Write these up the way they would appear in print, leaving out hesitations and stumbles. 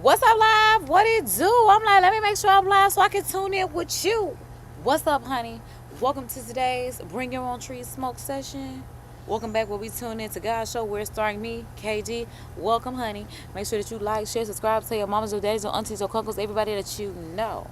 What's up, live? What it do? I'm like, let me make sure I'm live so I can tune in with you. What's up, honey? Welcome to today's Bring Your Own Tree Smoke Session. Welcome back where we tune in to God's show where it's starring me, KD. Welcome, honey. Make sure that you like, share, subscribe, tell your mamas, your daddies, your aunties, your uncles, everybody that you know.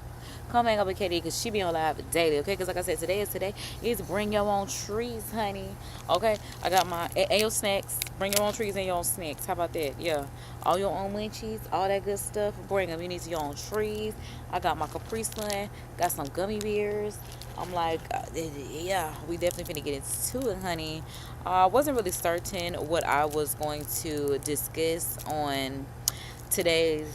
Come hang up with KD because she be on live daily, okay? Because like I said, today is Bring Your Own Trees, honey. Okay? I got my and your snacks. Bring your own trees and your own snacks. How about that? Yeah. All your own munchies, all that good stuff. Bring them. You need your own trees. I got my Capri Sun. Got some gummy bears. I'm like, yeah, we definitely finna get into it, honey. I wasn't really certain what I was going to discuss on today's.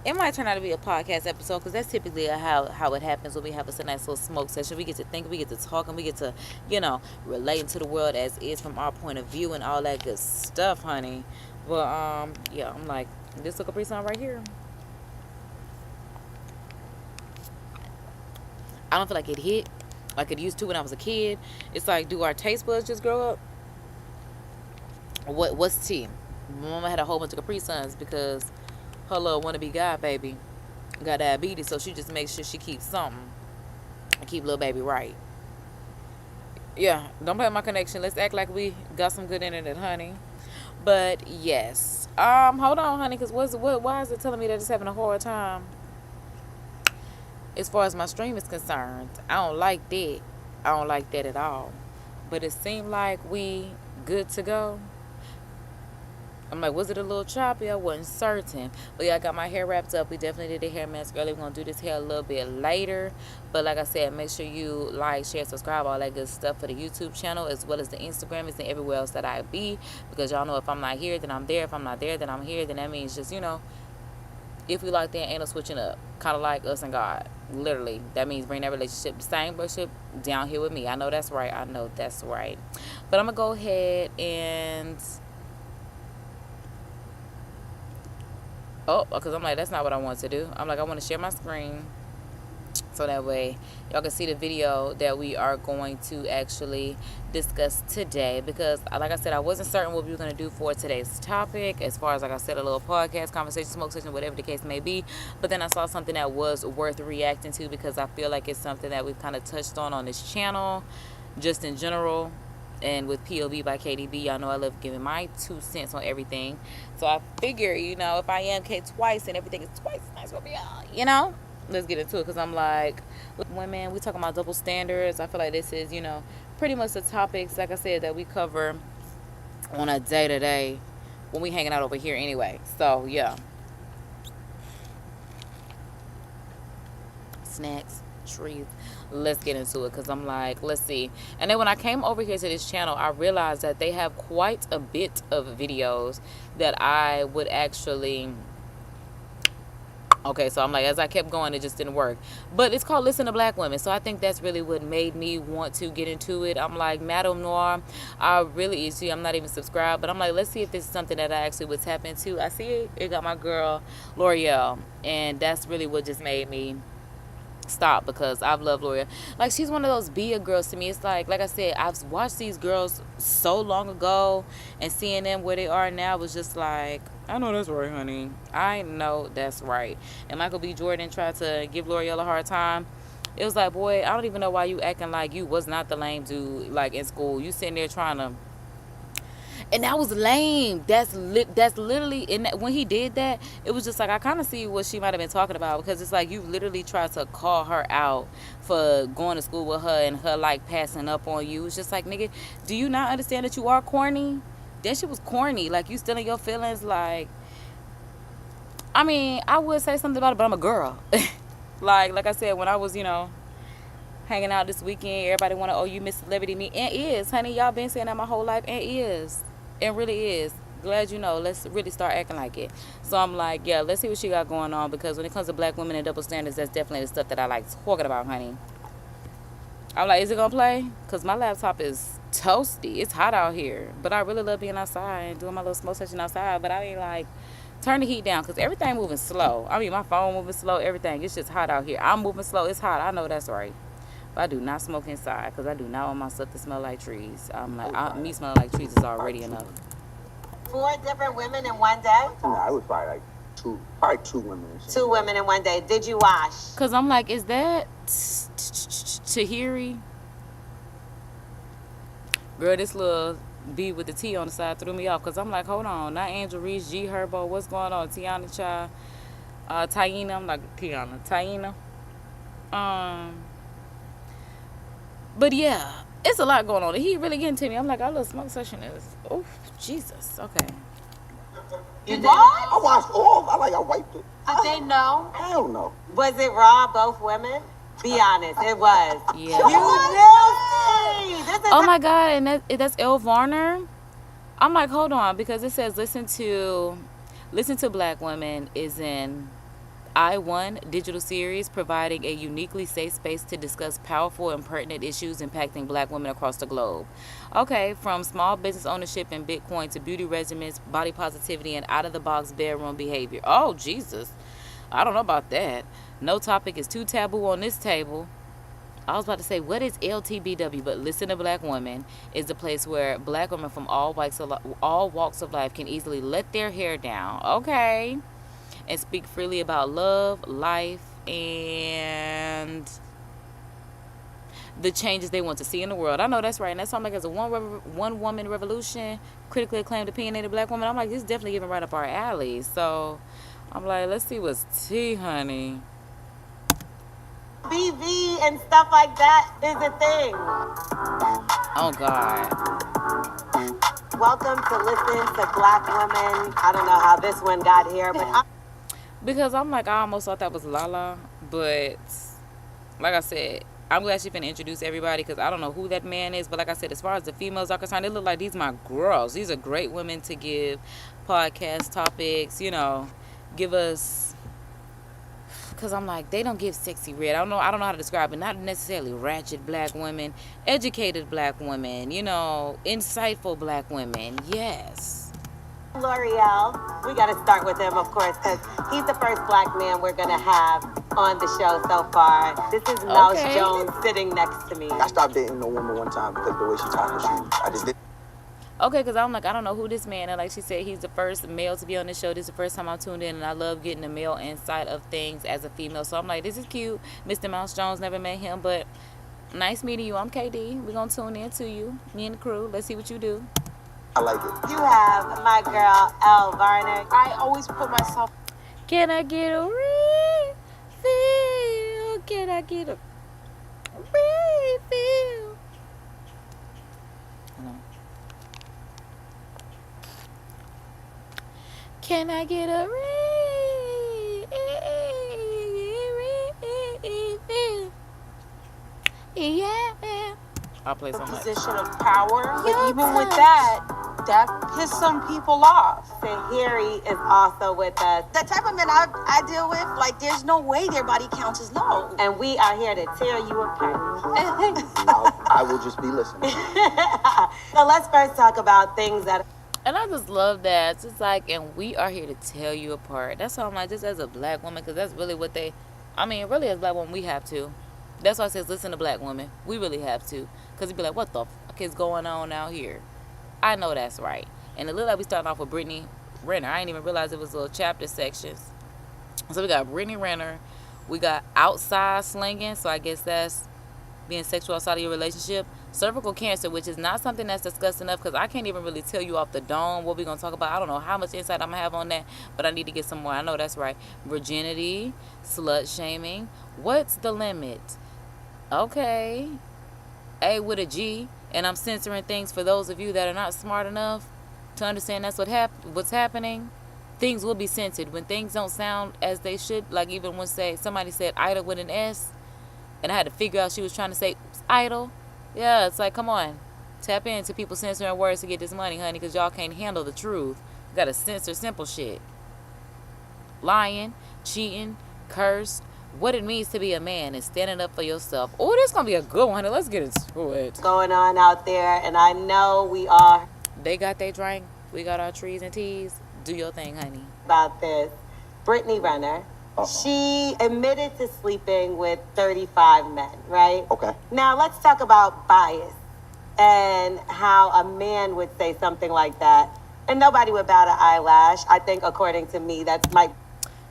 It might turn out to be a podcast episode because that's typically how it happens when we have a nice little smoke session. We get to think, we get to talk, and we get to, relate to the world as is from our point of view and all that good stuff, honey. But, yeah, I'm like, this took a Capri Sun right here. I don't feel like it hit like it used to when I was a kid. It's like, do our taste buds just grow up? What's tea? My mama had a whole bunch of Capri Suns because her little wannabe god baby got diabetes, so she just makes sure she keeps something and keep little baby right. Yeah, don't play with my connection. Let's act like we got some good internet, honey. But yes, hold on, honey, because why is it telling me that it's having a hard time as far as my stream is concerned? I don't like that. I don't like that at all. But it seemed like we good to go. I'm like, was it a little choppy? I wasn't certain. But yeah, I got my hair wrapped up. We definitely did the hair mask earlier. We're going to do this hair a little bit later. But like I said, make sure you like, share, subscribe, all that good stuff for the YouTube channel, as well as the Instagram and everywhere else that I be. Because y'all know if I'm not here, then I'm there. If I'm not there, then I'm here. Then that means just, if we like that, ain't no switching up. Kind of like us and God. Literally. That means bring that relationship, the same relationship, down here with me. I know that's right. I know that's right. But I'm going to go ahead and... Oh, because I'm like, that's not what I want to do. I'm like, I want to share my screen so that way y'all can see the video that we are going to actually discuss today. Because, like I said, I wasn't certain what we were going to do for today's topic as far as, like I said, a little podcast, conversation, smoke session, whatever the case may be. But then I saw something that was worth reacting to because I feel like it's something that we've kind of touched on this channel, just in general. And with POV by KDB, y'all know I love giving my 2 cents on everything. So I figure, if I am K twice and everything is twice, nice will be all, let's get into it. Because I'm like, women, we talking about double standards. I feel like this is, pretty much the topics, like I said, that we cover on a day-to-day when we hanging out over here anyway. So, yeah. Snacks, trees. Let's get into it because I'm like, let's see. And then when I came over here to this channel, I realized that they have quite a bit of videos that I would actually... Okay, so I'm like, as I kept going, it just didn't work. But it's called Listen to Black Women. So I think that's really what made me want to get into it. I'm like, Madame Noir, I really, see, I'm not even subscribed. But I'm like, let's see if this is something that I actually would tap into. I see it got my girl, L'Oreal. And that's really what just made me stop, because I've loved L'Oreal. Like, she's one of those be a girls to me. It's like I said, I've watched these girls so long ago, and seeing them where they are now was just like, I know that's right, honey. I know that's right. And Michael B. Jordan tried to give L'Oreal a hard time. It was like, boy, I don't even know why you acting like you was not the lame dude, like, in school. You sitting there trying to... And that was lame. That's literally, when he did that, it was just like, I kind of see what she might have been talking about, because it's like, you literally tried to call her out for going to school with her and her, like, passing up on you. It's just like, nigga, do you not understand that you are corny? That shit was corny. Like, you still in your feelings. Like, I mean, I would say something about it, but I'm a girl. like I said, when I was, hanging out this weekend, everybody want to, oh, you Miss Celebrity me. And is, honey. Y'all been saying that my whole life. And is. It really is. Glad you know. Let's really start acting like it. So I'm like, yeah, let's see what she got going on. Because when it comes to black women and double standards, that's definitely the stuff that I like talking about, honey. I'm like, is it going to play? Because my laptop is toasty. It's hot out here. But I really love being outside and doing my little smoke session outside. But I mean, like, turn the heat down because everything moving slow. I mean, my phone moving slow, everything. It's just hot out here. I'm moving slow. It's hot. I know that's right. But I do not smoke inside because I do not want my stuff to smell like trees. I'm like, me smelling like trees is already enough. 4 different women in one day? I was by like Probably 2 women. 2 women in one day. Did you wash? Cause I'm like, is that Tahiri? Girl, this little B with the T on the side threw me off. Cause I'm like, hold on, not Angel Reese, G Herbo, what's going on? Tiana Child, Taina, I'm like Tiana, Taina. But yeah, it's a lot going on. He really getting to me. I'm like, our little smoke session is, oh, Jesus, okay. You did? I washed all. I wiped it. Did they know? Hell no. Was it raw, both women? Be honest, it was. Yeah. You nasty! This is Oh my God, and that's Elle Varner. I'm like, hold on, because it says listen to Black Women is in I1 digital series, providing a uniquely safe space to discuss powerful and pertinent issues impacting Black women across the globe. Okay, from small business ownership and Bitcoin to beauty regimens, body positivity, and out-of-the-box bedroom behavior. Oh, Jesus. I don't know about that. No topic is too taboo on this table. I was about to say, what is LTBW? But Listen to Black Women is the place where Black women from all walks of life can easily let their hair down. Okay. And speak freely about love, life, and the changes they want to see in the world. I know that's right. And that sounds like it's a one woman revolution, critically acclaimed, opinionated Black woman. I'm like, this is definitely giving right up our alley. So I'm like, let's see what's tea, honey. BV and stuff like that is a thing. Oh, God. Welcome to Listen to Black Women. I don't know how this one got here, but because I'm like, I almost thought that was Lala, but like I said, I'm glad she's been introduce everybody, because I don't know who that man is, but like I said, as far as the females are concerned, they look like these my girls. These are great women to give podcast topics, you know, give us, because I'm like, they don't give sexy red. I don't know how to describe it. Not necessarily ratchet Black women, educated Black women, you know, insightful Black women. Yes. L'Oreal, we got to start with him, of course, because he's the first Black man we're going to have on the show so far. This is Mouse Jones sitting next to me. I stopped dating a woman one time because the way she talked, I just did. Okay, because I'm like, I don't know who this man is. Like she said, he's the first male to be on the show. This is the first time I tuned in, and I love getting the male insight of things as a female. So I'm like, this is cute. Mr. Mouse Jones, never met him, but nice meeting you. I'm KD. We're going to tune in to you, me and the crew. Let's see what you do. I like it. You have my girl, Elle Varner. I always put myself. Can I get a refill? Can I get a refill? Hold on. Can I get a refill? Yeah. I'll play some Position of power, but even with that pissed some people off. Tahiri is also with us. The type of men I deal with, like, there's no way their body counts as low. And we are here to tear you apart. I will just be listening. So let's first talk about things that... And I just love that. It's just like, and we are here to tear you apart. That's how I'm like, just as a Black woman, because that's really what really as Black women, we have to. That's why I says, listen to Black women. We really have to. Because you'd be like, what the fuck is going on out here? I know that's right. And it looked like we started off with Brittany Renner. I didn't even realize it was little chapter sections. So we got Brittany Renner. We got outside slinging. So I guess that's being sexual outside of your relationship. Cervical cancer, which is not something that's discussed enough, because I can't even really tell you off the dome what we're going to talk about. I don't know how much insight I'm going to have on that, but I need to get some more. I know that's right. Virginity, slut shaming. What's the limit? Okay. A with a G. And I'm censoring things for those of you that are not smart enough to understand that's what's happening. Things will be censored. When things don't sound as they should, like even when somebody said idol with an S, and I had to figure out she was trying to say idol. Yeah, it's like, come on. Tap into people censoring words to get this money, honey, because y'all can't handle the truth. You got to censor simple shit. Lying, cheating, cursed. What it means to be a man and standing up for yourself. Oh, this is going to be a good one. Let's get into it. Going on out there, and I know we are. They got their drink. We got our trees and teas. Do your thing, honey. About this. Brittany Renner. She admitted to sleeping with 35 men, right? Okay. Now, let's talk about bias and how a man would say something like that. And nobody would bat an eyelash. I think, according to me, that's my...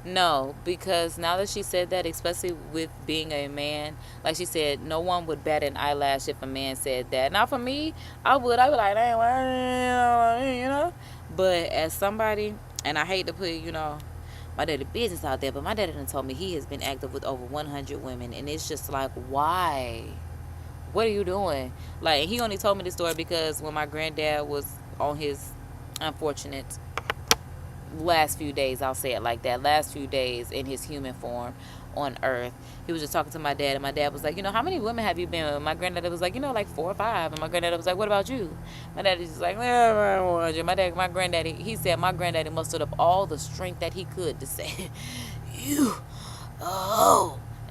No, because now that she said that, especially with being a man, like she said, no one would bat an eyelash if a man said that. Now for me, I'd be like, dang, you know. But as somebody, and I hate to put, my daddy business out there, but my daddy done told me he has been active with over 100 women, and it's just like, why? What are you doing? Like, he only told me this story because when my granddad was on his unfortunate last few days, I'll say it like that, last few days in his human form on earth, he was just talking to my dad, and my dad was like, how many women have you been with? My granddad was like, like 4 or 5, and my granddad was like, what about you? My dad is just like, my granddaddy, he said my granddaddy mustered up all the strength that he could to say,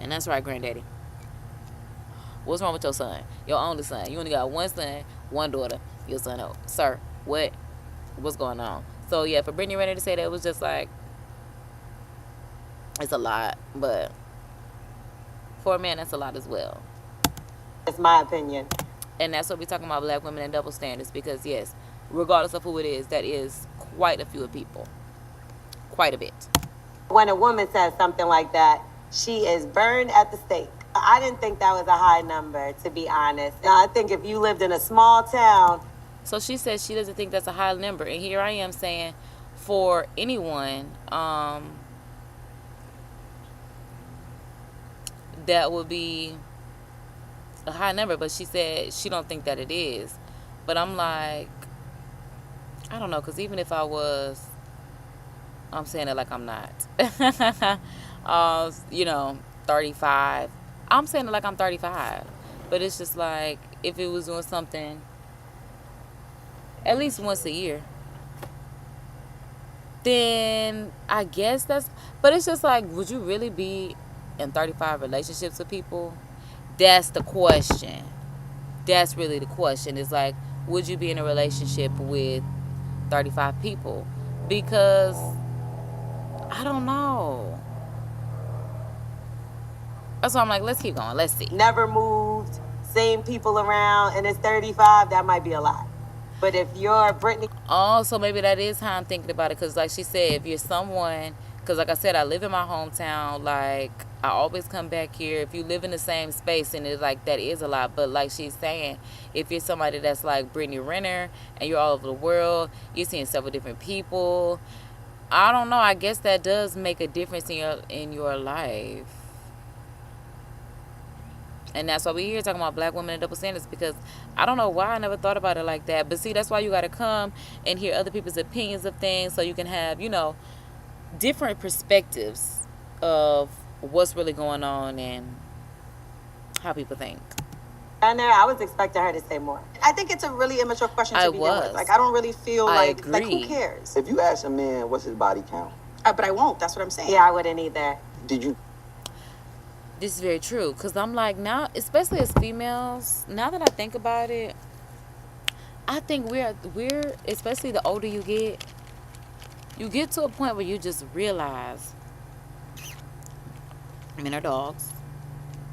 and that's right, granddaddy. What's wrong with your son? Your only son. You only got one son, one daughter. Your son, sir, what's going on? So yeah, for Brittany Renner to say that, it was just like, it's a lot, but for a man, that's a lot as well. It's my opinion. And that's what we're talking about, black women and double standards, because yes, regardless of who it is, that is quite a few people. Quite a bit. When a woman says something like that, she is burned at the stake. I didn't think that was a high number, to be honest. I think if you lived in a small town. So she says she doesn't think that's a high number. And here I am saying, for anyone, that would be a high number. But she said she don't think that it is. But I'm like, I don't know, because even if I was, I'm saying it like I'm not. 35. I'm saying it like I'm 35. But it's just like, if it was doing something at least once a year, then I guess that's, but it's just like, would you really be in 35 relationships with people? That's the question. That's really the question. It's like, would you be in a relationship with 35 people? Because I don't know. That's why I'm like, let's keep going. Let's see. Never moved, same people around, and it's 35, that might be a lot. But if you're Brittany... Oh, so maybe that is how I'm thinking about it. Because like she said, if you're someone... Because like I said, I live in my hometown. Like, I always come back here. If you live in the same space, and it's like, that is a lot. But like she's saying, if you're somebody that's like Brittany Renner, and you're all over the world, you're seeing several different people, I don't know. I guess that does make a difference in your life. And that's why we're here talking about black women and double standards, because I don't know why I never thought about it like that. But see, that's why you got to come and hear other people's opinions of things, so you can have, different perspectives of what's really going on and how people think. I was expecting her to say more. I think it's a really immature question to begin with. Like, I don't really feel like who cares? If you ask a man what's his body count, but I won't. That's what I'm saying. Yeah, I wouldn't either. did you? This is very true, because I'm like, now, especially as females, now that I think about it, I think we're especially the older you get to a point where you just realize men are dogs.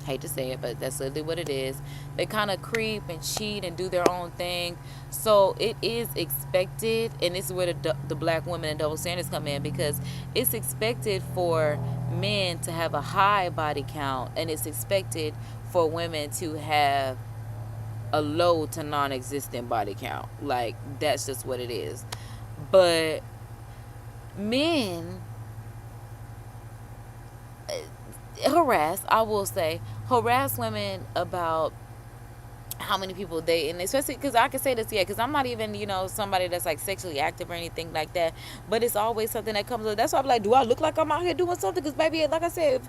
Hate to say it, but that's literally what it is. They kind of creep and cheat and do their own thing. So it is expected, and this is where the black women and double standards come in, because it's expected for men to have a high body count, and it's expected for women to have a low to non-existent body count. Like, that's just what it is. But men harass women about how many people they, and especially because I can say this, because I'm not even, somebody that's like sexually active or anything like that, but it's always something that comes up. That's why I'm like, do I look like I'm out here doing something? Because baby, like I said,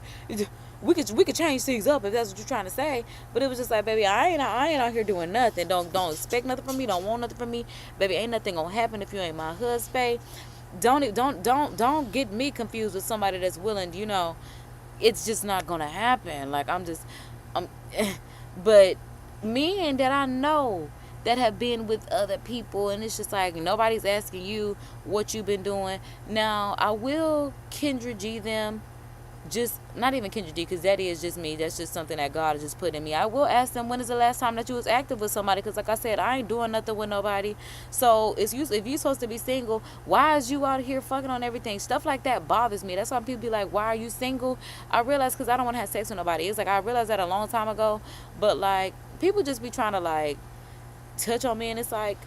we could change things up if that's what you're trying to say. But it was just like, baby, I ain't out here doing nothing. Don't expect nothing from me. Don't want nothing from me, baby. Ain't nothing gonna happen if you ain't my husband. Don't get me confused with somebody that's willing, it's just not gonna happen. Like, but men that I know that have been with other people, and it's just like, nobody's asking you what you've been doing. Now, I will Kendra G them just not even Kendra D, because that is just me. That's just something that God has just put in me. I will ask them, when is the last time that you was active with somebody? Because like I said, I ain't doing nothing with nobody. So if you're supposed to be single, why is you out here fucking on everything? Stuff like that bothers me. That's why people be like, why are you single? I realize because I don't want to have sex with nobody. It's like I realized that a long time ago. But like people just be trying to like touch on me, and it's like,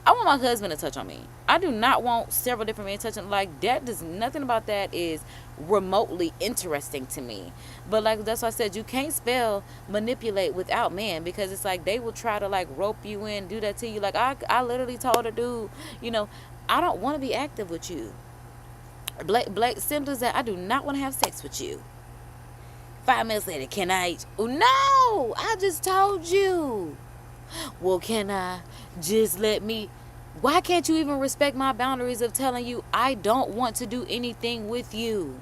I want my husband to touch on me. I do not want several different men touching. Like, that does nothing about that is remotely interesting to me. But like, that's why I said you can't spell manipulate without men, because it's like they will try to like rope you in, do that to you. Like I literally told a dude, you know, I don't want to be active with you. Blake symptoms that I do not want to have sex with you. 5 minutes later, can I? Oh, no, I just told you. Well, can I just let me? Why can't you even respect my boundaries of telling you I don't want to do anything with you?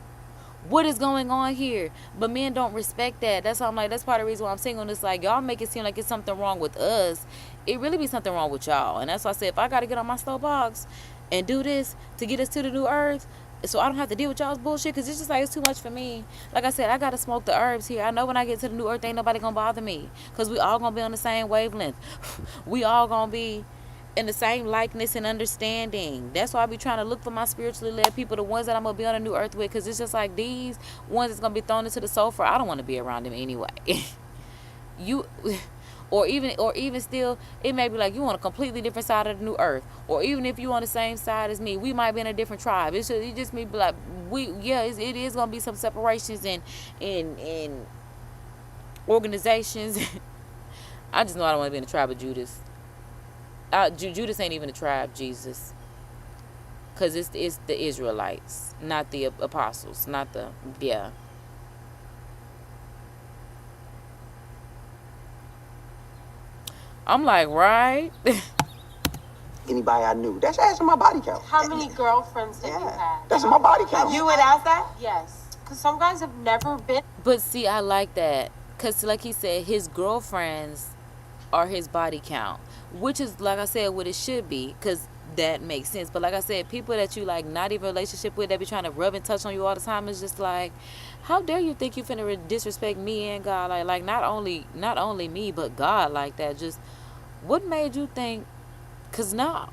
What is going on here? But men don't respect that. That's why I'm like, that's part of the reason why I'm single. And it's like, y'all make it seem like it's something wrong with us. It really be something wrong with y'all. And that's why I said, if I got to get on my soapbox and do this to get us to the new earth, so I don't have to deal with y'all's bullshit, because it's just like, it's too much for me. Like I said, I got to smoke the herbs here. I know when I get to the new earth, ain't nobody going to bother me, because we all going to be on the same wavelength. We all going to be in the same likeness and understanding. That's why I be trying to look for my spiritually led people, the ones that I'm going to be on a new earth with, because it's just like these ones that's going to be thrown into the sulfur. I don't want to be around them anyway. Or even still, it may be like you on a completely different side of the new earth. Or even if you on the same side as me, we might be in a different tribe. It just may be like, it is going to be some separations in organizations. I just know I don't want to be in the tribe of Judas. Judas ain't even a tribe, Jesus. Because it's the Israelites, not the apostles, not the, yeah. I'm like, right? Anybody I knew. That's asking my body count. How many girlfriends have you had? That's my body count. You would ask that? Yes. Because some guys have never been. But see, I like that. Because like he said, his girlfriends are his body count. Which is, like I said, what it should be. Because that makes sense. But like I said, people that you like not even a relationship with, that be trying to rub and touch on you all the time, is just like, how dare you think you finna disrespect me and God? Like not only me, but God like that. Just, what made you think? Because no.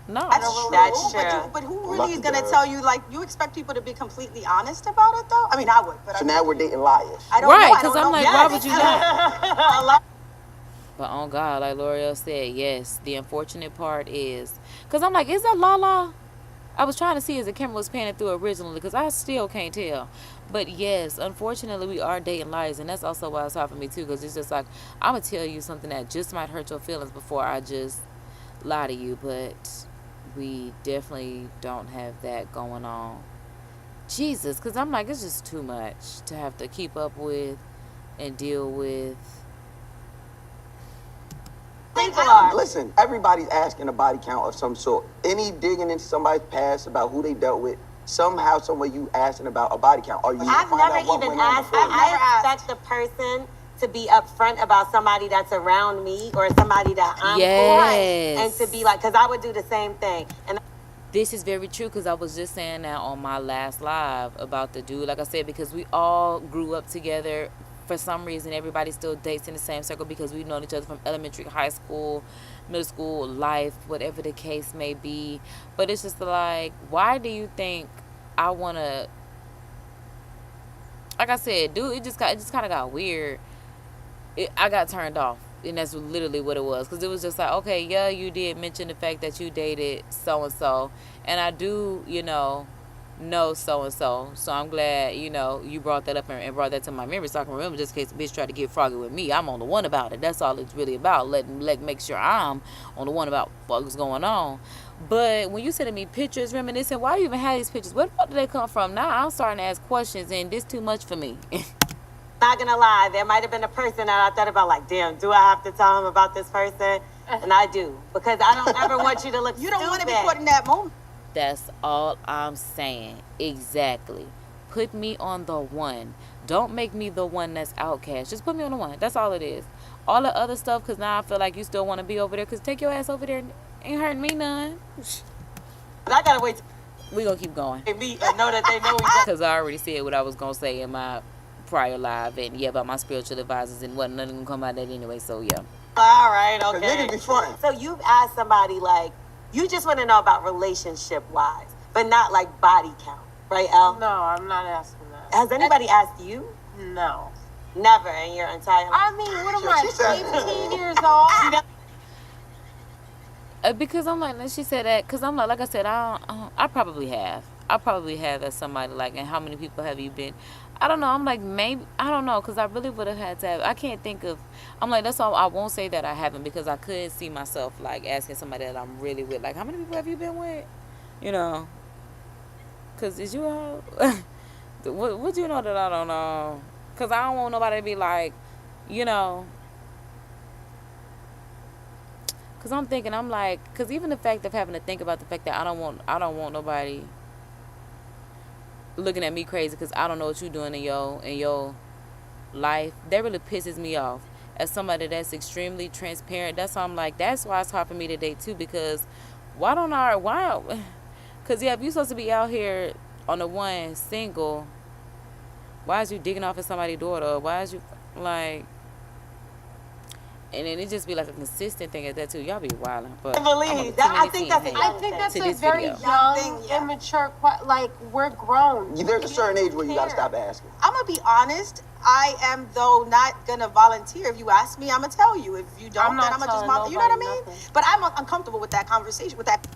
No. That's true. But who really is going to tell you, like, you expect people to be completely honest about it, though? I mean, I would. But so now we're dating liars. I don't right, know. because I'm like, why would you not? But on God, like L'Oreal said, yes, the unfortunate part is, because I'm like, is that Lala? I was trying to see as the camera was panning through originally, because I still can't tell. But yes, unfortunately, we are dating liars, and that's also why it's hard for me too, because it's just like, I'm going to tell you something that just might hurt your feelings before I just lie to you, but we definitely don't have that going on. Jesus, because I'm like, it's just too much to have to keep up with and deal with. Listen, everybody's asking a body count of some sort. Any digging into somebody's past about who they dealt with, somehow, some way you asking about a body count. Are you? I've never even asked. I expect the person to be upfront about somebody that's around me or somebody that I'm yes. and to be like, because I would do the same thing. And this is very true, because I was just saying that on my last live about the dude. Like I said, because we all grew up together. For some reason, everybody still dates in the same circle because we've known each other from elementary, high school, middle school, life, whatever the case may be. But it's just like, why do you think I want to, like I said, dude, it just kind of got weird. I got turned off, and that's literally what it was, because it was just like, okay, yeah, you did mention the fact that you dated so-and-so, and I do, know so-and-so, so I'm glad, you brought that up and brought that to my memory, so I can remember, just in case the bitch tried to get froggy with me. I'm on the one about it. That's all it's really about. Make sure I'm on the one about what's going on. But when you sending me pictures, reminiscing, why do you even have these pictures? Where the fuck did they come from? Now I'm starting to ask questions, and this too much for me. not gonna lie, there might have been a person that I thought about, like, damn, do I have to tell him about this person? And I do, because I don't ever want you to look You don't want to be stupid. put in that moment. That's all I'm saying. Exactly. Put me on the one. Don't make me the one that's outcast. Just put me on the one. That's all it is. All the other stuff, because now I feel like you still want to be over there, because take your ass over there. Ain't hurting me none. But I gotta wait. We gonna keep going. They meet and know that they know each other. Because I already said what I was gonna say in my prior live, and yeah, about my spiritual advisors, and wasn't nothing gonna come out of that anyway. So yeah. All right, okay. Niggas be fronting. So you've asked somebody like, you just want to know about relationship wise, but not like body count, right, Elle? No, I'm not asking that. Has anybody asked you? No. Never in your entire life. I mean, what am She said- I, 18 years old? Because I'm like, she said that, because I'm like I said, I probably have. I probably have as somebody, like, and how many people have you been? I don't know. I'm like, maybe, I don't know, because I really would have had to have, I can't think of, I'm like, that's all, I won't say that I haven't, because I could see myself, like, asking somebody that I'm really with, like, how many people have you been with? You know? Because is you all, what you know that I don't know? Because I don't want nobody to be like, you know, because I'm thinking, I'm like, because even the fact of having to think about the fact that I don't want nobody looking at me crazy because I don't know what you're doing in your life, that really pisses me off. As somebody that's extremely transparent, that's why I'm like, that's why it's hard for me to date too, because because yeah, if you're supposed to be out here on the one single, why is you digging off at somebody's daughter? Why is you like? And then it just be like a consistent thing at that too. Y'all be wilding, but I believe that. I think that's to a very video. young, immature. Like, we're grown. There's a certain age where you gotta stop asking. I'm gonna be honest. I am though not gonna volunteer. If you ask me, I'm gonna tell you. If you don't, then I'm gonna just mouth. You know what I mean? Nothing. But I'm uncomfortable with that conversation. With that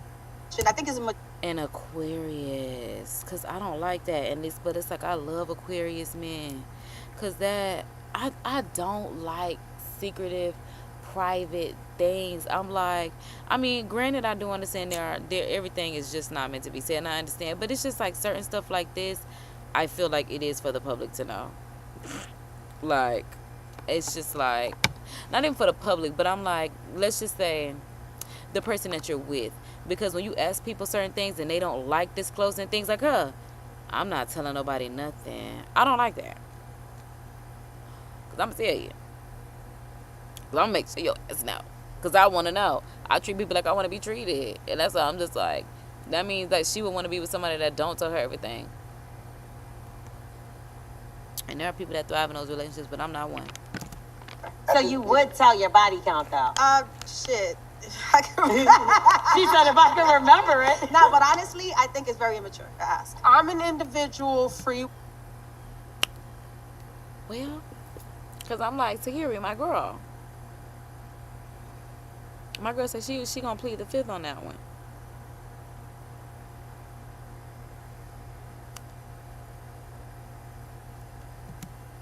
shit, I think it's a. An Aquarius, because I don't like that, and but it's like I love Aquarius men, because that I don't like secretive, private things. I'm like, I mean, granted, I do understand there everything is just not meant to be said, and I understand, but it's just like certain stuff like this, I feel like it is for the public to know. Like, it's just like, not even for the public, but I'm like, let's just say the person that you're with, because when you ask people certain things and they don't like disclosing things like, I'm not telling nobody nothing. I don't like that, because I'm gonna tell you. I'm gonna make sure your ass know, because I want to know. I treat people like I want to be treated, and that's why I'm just like, that means that she would want to be with somebody that don't tell her everything. And there are people that thrive in those relationships, but I'm not one. So you would tell your body count though? Shit. She said if I can remember it. No, but honestly, I think it's very immature to ask. I'm an individual, free. Well, because I'm like, Tahiri, my girl. My girl said she gonna plead the fifth on that one.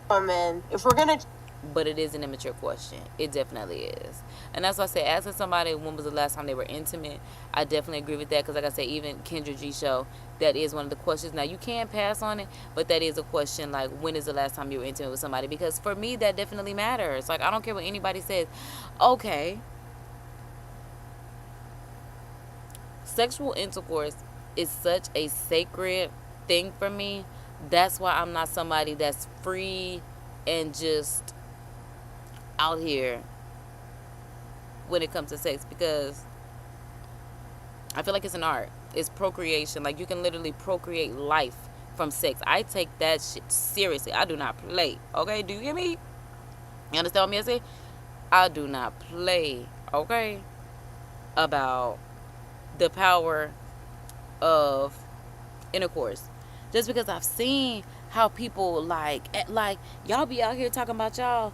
Woman, if we're gonna. But it is an immature question. It definitely is. And that's why I say, asking somebody when was the last time they were intimate, I definitely agree with that. Because like I said, even Kendra G show, that is one of the questions. Now, you can pass on it, but that is a question, like, when is the last time you were intimate with somebody? Because for me, that definitely matters. Like, I don't care what anybody says. Okay. Sexual intercourse is such a sacred thing for me. That's why I'm not somebody that's free and just out here when it comes to sex, because I feel like it's an art. It's procreation. Like, you can literally procreate life from sex. I take that shit seriously. I do not play. Okay, do you hear me? You understand what I'm saying? I do not play, okay, about the power of intercourse. Just because I've seen how people like y'all be out here talking about y'all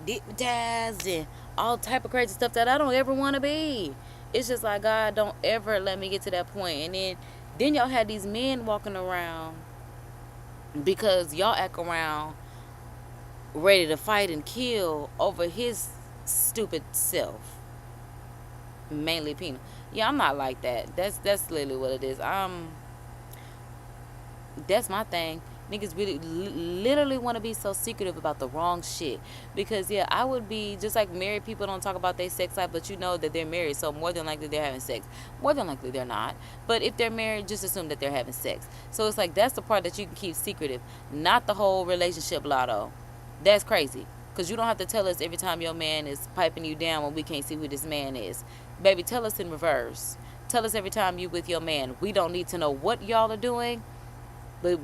hypnotized and all type of crazy stuff that I don't ever want to be. It's just like, God, don't ever let me get to that point. And then y'all had these men walking around because y'all act around ready to fight and kill over his stupid self, mainly penal. Yeah, I'm not like that. That's literally what it is. That's my thing. Niggas really literally want to be so secretive about the wrong shit. Because yeah, I would be just like, married people don't talk about their sex life, but you know that they're married, so more than likely they're having sex. More than likely they're not. But if they're married, just assume that they're having sex. So it's like, that's the part that you can keep secretive, not the whole relationship lotto. That's crazy. Because you don't have to tell us every time your man is piping you down when we can't see who this man is. Baby, tell us in reverse. Tell us every time you with your man. We don't need to know what y'all are doing. But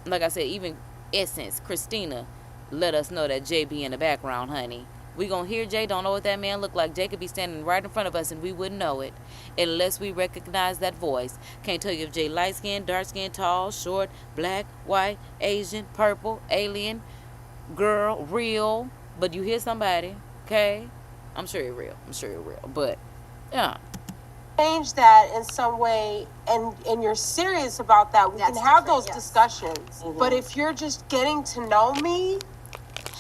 like I said, even Essence, Christina, let us know that Jay be in the background, honey. We gonna hear Jay, don't know what that man look like. Jay could be standing right in front of us and we wouldn't know it unless we recognize that voice. Can't tell you if Jay light skin, dark skin, tall, short, black, white, Asian, purple, alien, girl, real. But you hear somebody, okay? I'm sure you're real. I'm sure you're real. But yeah. Change that in some way and you're serious about that, we can have those discussions. But if you're just getting to know me,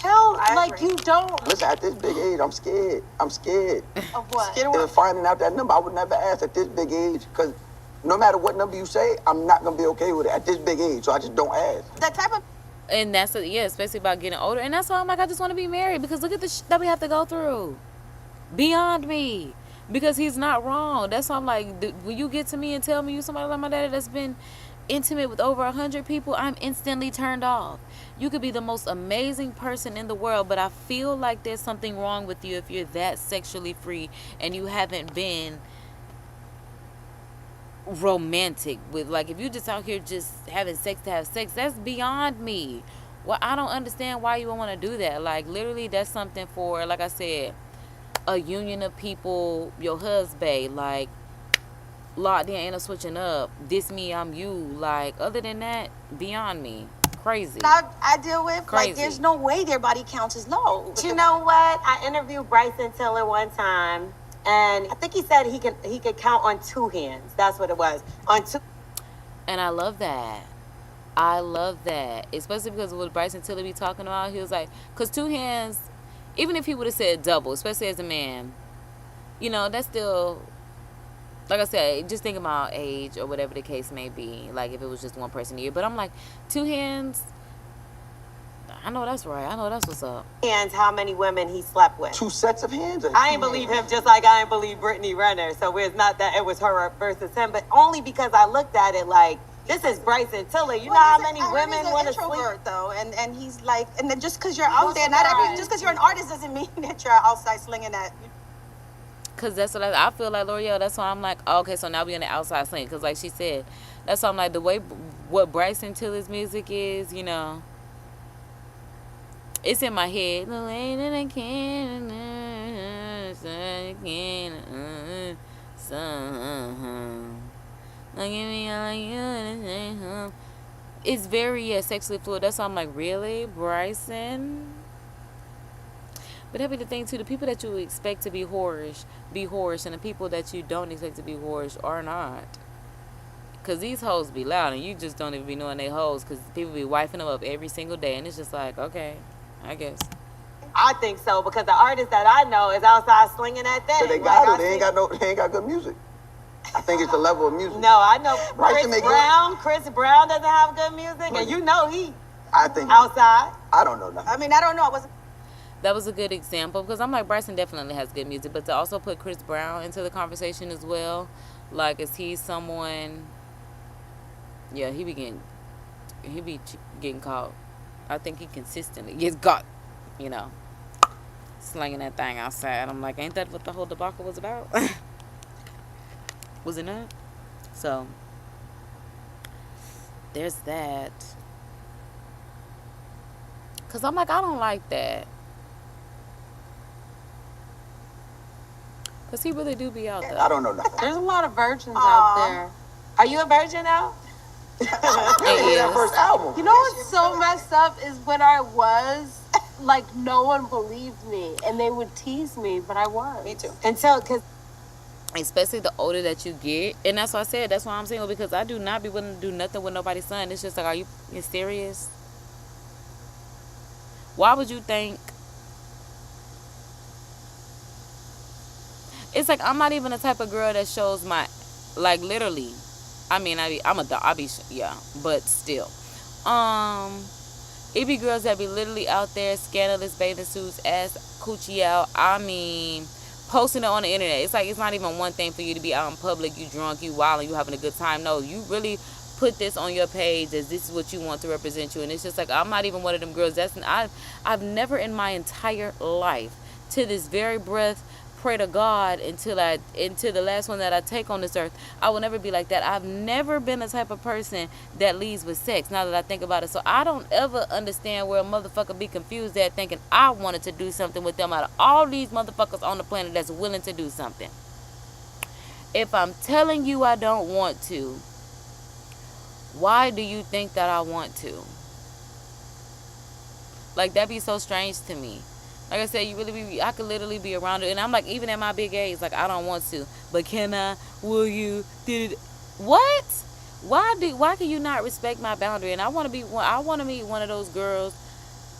hell, like you don't. Listen, at this big age, I'm scared. I'm scared. Of what? Scared of finding out that number. I would never ask at this big age because no matter what number you say, I'm not going to be okay with it at this big age. So I just don't ask. That type of. And that's, especially about getting older. And that's why I'm like, I just want to be married because look at the that we have to go through. Beyond me. Because he's not wrong. That's why I'm like, when you get to me and tell me you somebody like my daddy that's been intimate with over 100 people, I'm instantly turned off. You could be the most amazing person in the world, but I feel like there's something wrong with you if you're that sexually free and you haven't been romantic with, like, if you just out here just having sex to have sex, that's beyond me. Well, I don't understand why you would want to do that. Like, literally, that's something for, like I said, a union of people, your husband, like, locked in, ain't no switching up. This me, I'm you. Like, other than that, beyond me. Crazy. I deal with, Crazy. like, there's no way their body count is low. You know what? I interviewed Bryson Tiller one time, and I think he said he could count on 2 hands. That's what it was. On 2. And I love that. I love that. Especially because of what Bryson Tiller be talking about. He was like, because 2 hands, even if he would have said double, especially as a man, you know, that's still, like I said, just think about age or whatever the case may be. Like, if it was just one person a year. But I'm like, 2 hands, I know that's right. I know that's what's up. Hands, how many women he slept with. 2 sets of hands? I ain't believe him just like I ain't believe Brittany Renner. So it's not that it was her versus him, but only because I looked at it like, this is Bryson Tiller. You know how many women want to sleep? Though, and he's like, and then just because you're out there, just because you're an artist doesn't mean that you're outside slinging that. Because that's what I feel like, L'Oreal. That's why I'm like, oh, okay, so now we on the outside sling. Because like she said, that's why I'm like, the way what Bryson Tiller's music is, you know, it's in my head. The way that I can, it's very sexually fluid. That's why I'm like, really, Bryson? But that be the thing too. The people that you expect to be whorish, and the people that you don't expect to be whorish are not. Cause these hoes be loud, and you just don't even be knowing they hoes. Cause people be wifing them up every single day, and it's just like, okay, I guess. I think so, because the artist that I know is outside slinging that thing. So they got it. They ain't got good music. I think it's the level of music. No, I know Chris Brown doesn't have good music, and you know I think outside. I don't know nothing. I mean, I don't know. I wasn't. That was a good example, because I'm like, Bryson definitely has good music, but to also put Chris Brown into the conversation as well, like, is he someone? Yeah, he be getting caught. I think he consistently gets caught, you know, slinging that thing outside. I'm like, ain't that what the whole debacle was about? Was it not? So there's that. Cause I'm like, I don't like that. Cause he really do be out there. I don't know nothing. There's a lot of virgins out there. Are you a virgin now? That first album. You know what's so messed up is when I was, like, no one believed me. And they would tease me, but I was. Me too. Because especially the older that you get, and that's why I said, that's why I'm single, because I do not be willing to do nothing with nobody's son. It's just like, are you serious? Why would you think? It's like, I'm not even the type of girl that shows my, like, literally, I mean, but still, it be girls that be literally out there, scandalous bathing suits, ass coochie out, I mean, posting it on the internet. It's like, it's not even one thing for you to be out in public, you drunk, you wild, and you having a good time. No, you really put this on your page as this is what you want to represent you. And it's just like, I'm not even one of them girls. I've never in my entire life, to this very breath, pray to God until the last one that I take on this earth. I will never be like that. I've never been the type of person that leads with sex, now that I think about it. So I don't ever understand where a motherfucker be confused at thinking I wanted to do something with them out of all these motherfuckers on the planet that's willing to do something. If I'm telling you I don't want to, why do you think that I want to? Like, that be so strange to me. Like I said, I could literally be around it. And I'm like, even at my big age, like, I don't want to. But can I? Will you? Did it? What? Why can you not respect my boundary? And I want to meet one of those girls.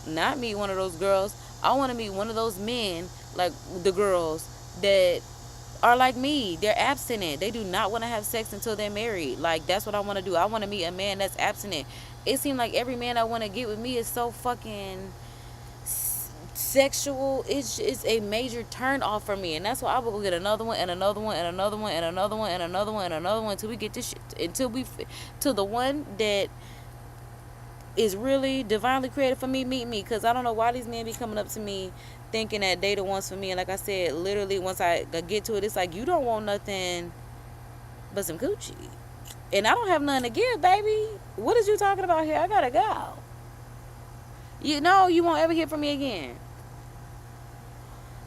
Not meet one of those girls. I want to meet one of those men, like the girls, that are like me. They're abstinent. They do not want to have sex until they're married. Like, that's what I want to do. I want to meet a man that's abstinent. It seems like every man I want to get with me is so fucking sexual. It's a major turn off for me, and that's why I will go get another one and another one and another one and another one and another one and another one until we get this shit, till the one that is really divinely created for me meet me. Because I don't know why these men be coming up to me thinking that they the ones for me. And like I said, literally once I get to it, it's like, you don't want nothing but some coochie, and I don't have nothing to give, baby. What is you talking about here? I gotta go. You know you won't ever hear from me again,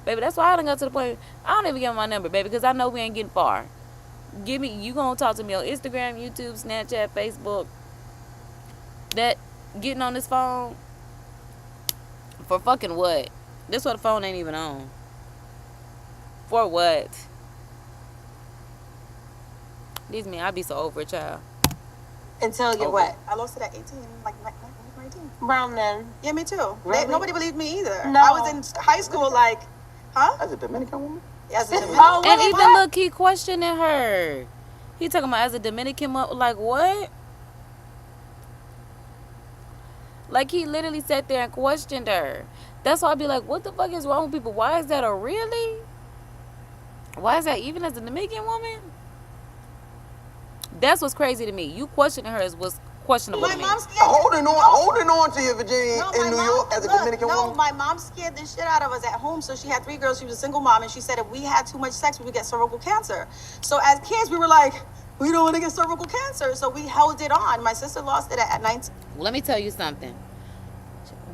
baby. That's why I done got to the point I don't even give my number, baby, because I know we ain't getting far. You gonna talk to me on Instagram, YouTube, Snapchat, Facebook. That getting on this phone for fucking what? This what the phone ain't even on. For what? These men, I be so over it, child. Until you're what? I lost it at 18, like 19. Around then. Yeah, me too. Really? Nobody believed me either. No. I was in high school, like, huh? As a Dominican woman? As a Dominican. Oh, And what? even look, he questioning her. He talking about as a Dominican, like what? Like, he literally sat there and questioned her. That's why I be like, what the fuck is wrong with people? Why is that a really? Why is that even as a Dominican woman? That's what's crazy to me. You questioning her is what's questionable My to me. mom's scared. Holding on to your virginity No, in my New mom- York as a look, Dominican woman? my mom scared the shit out of us at home. So she had 3 girls. She was a single mom, and she said if we had too much sex, we would get cervical cancer. So as kids, we were like, we don't want to get cervical cancer. So we held it on. My sister lost it at 19. Well, let me tell you something.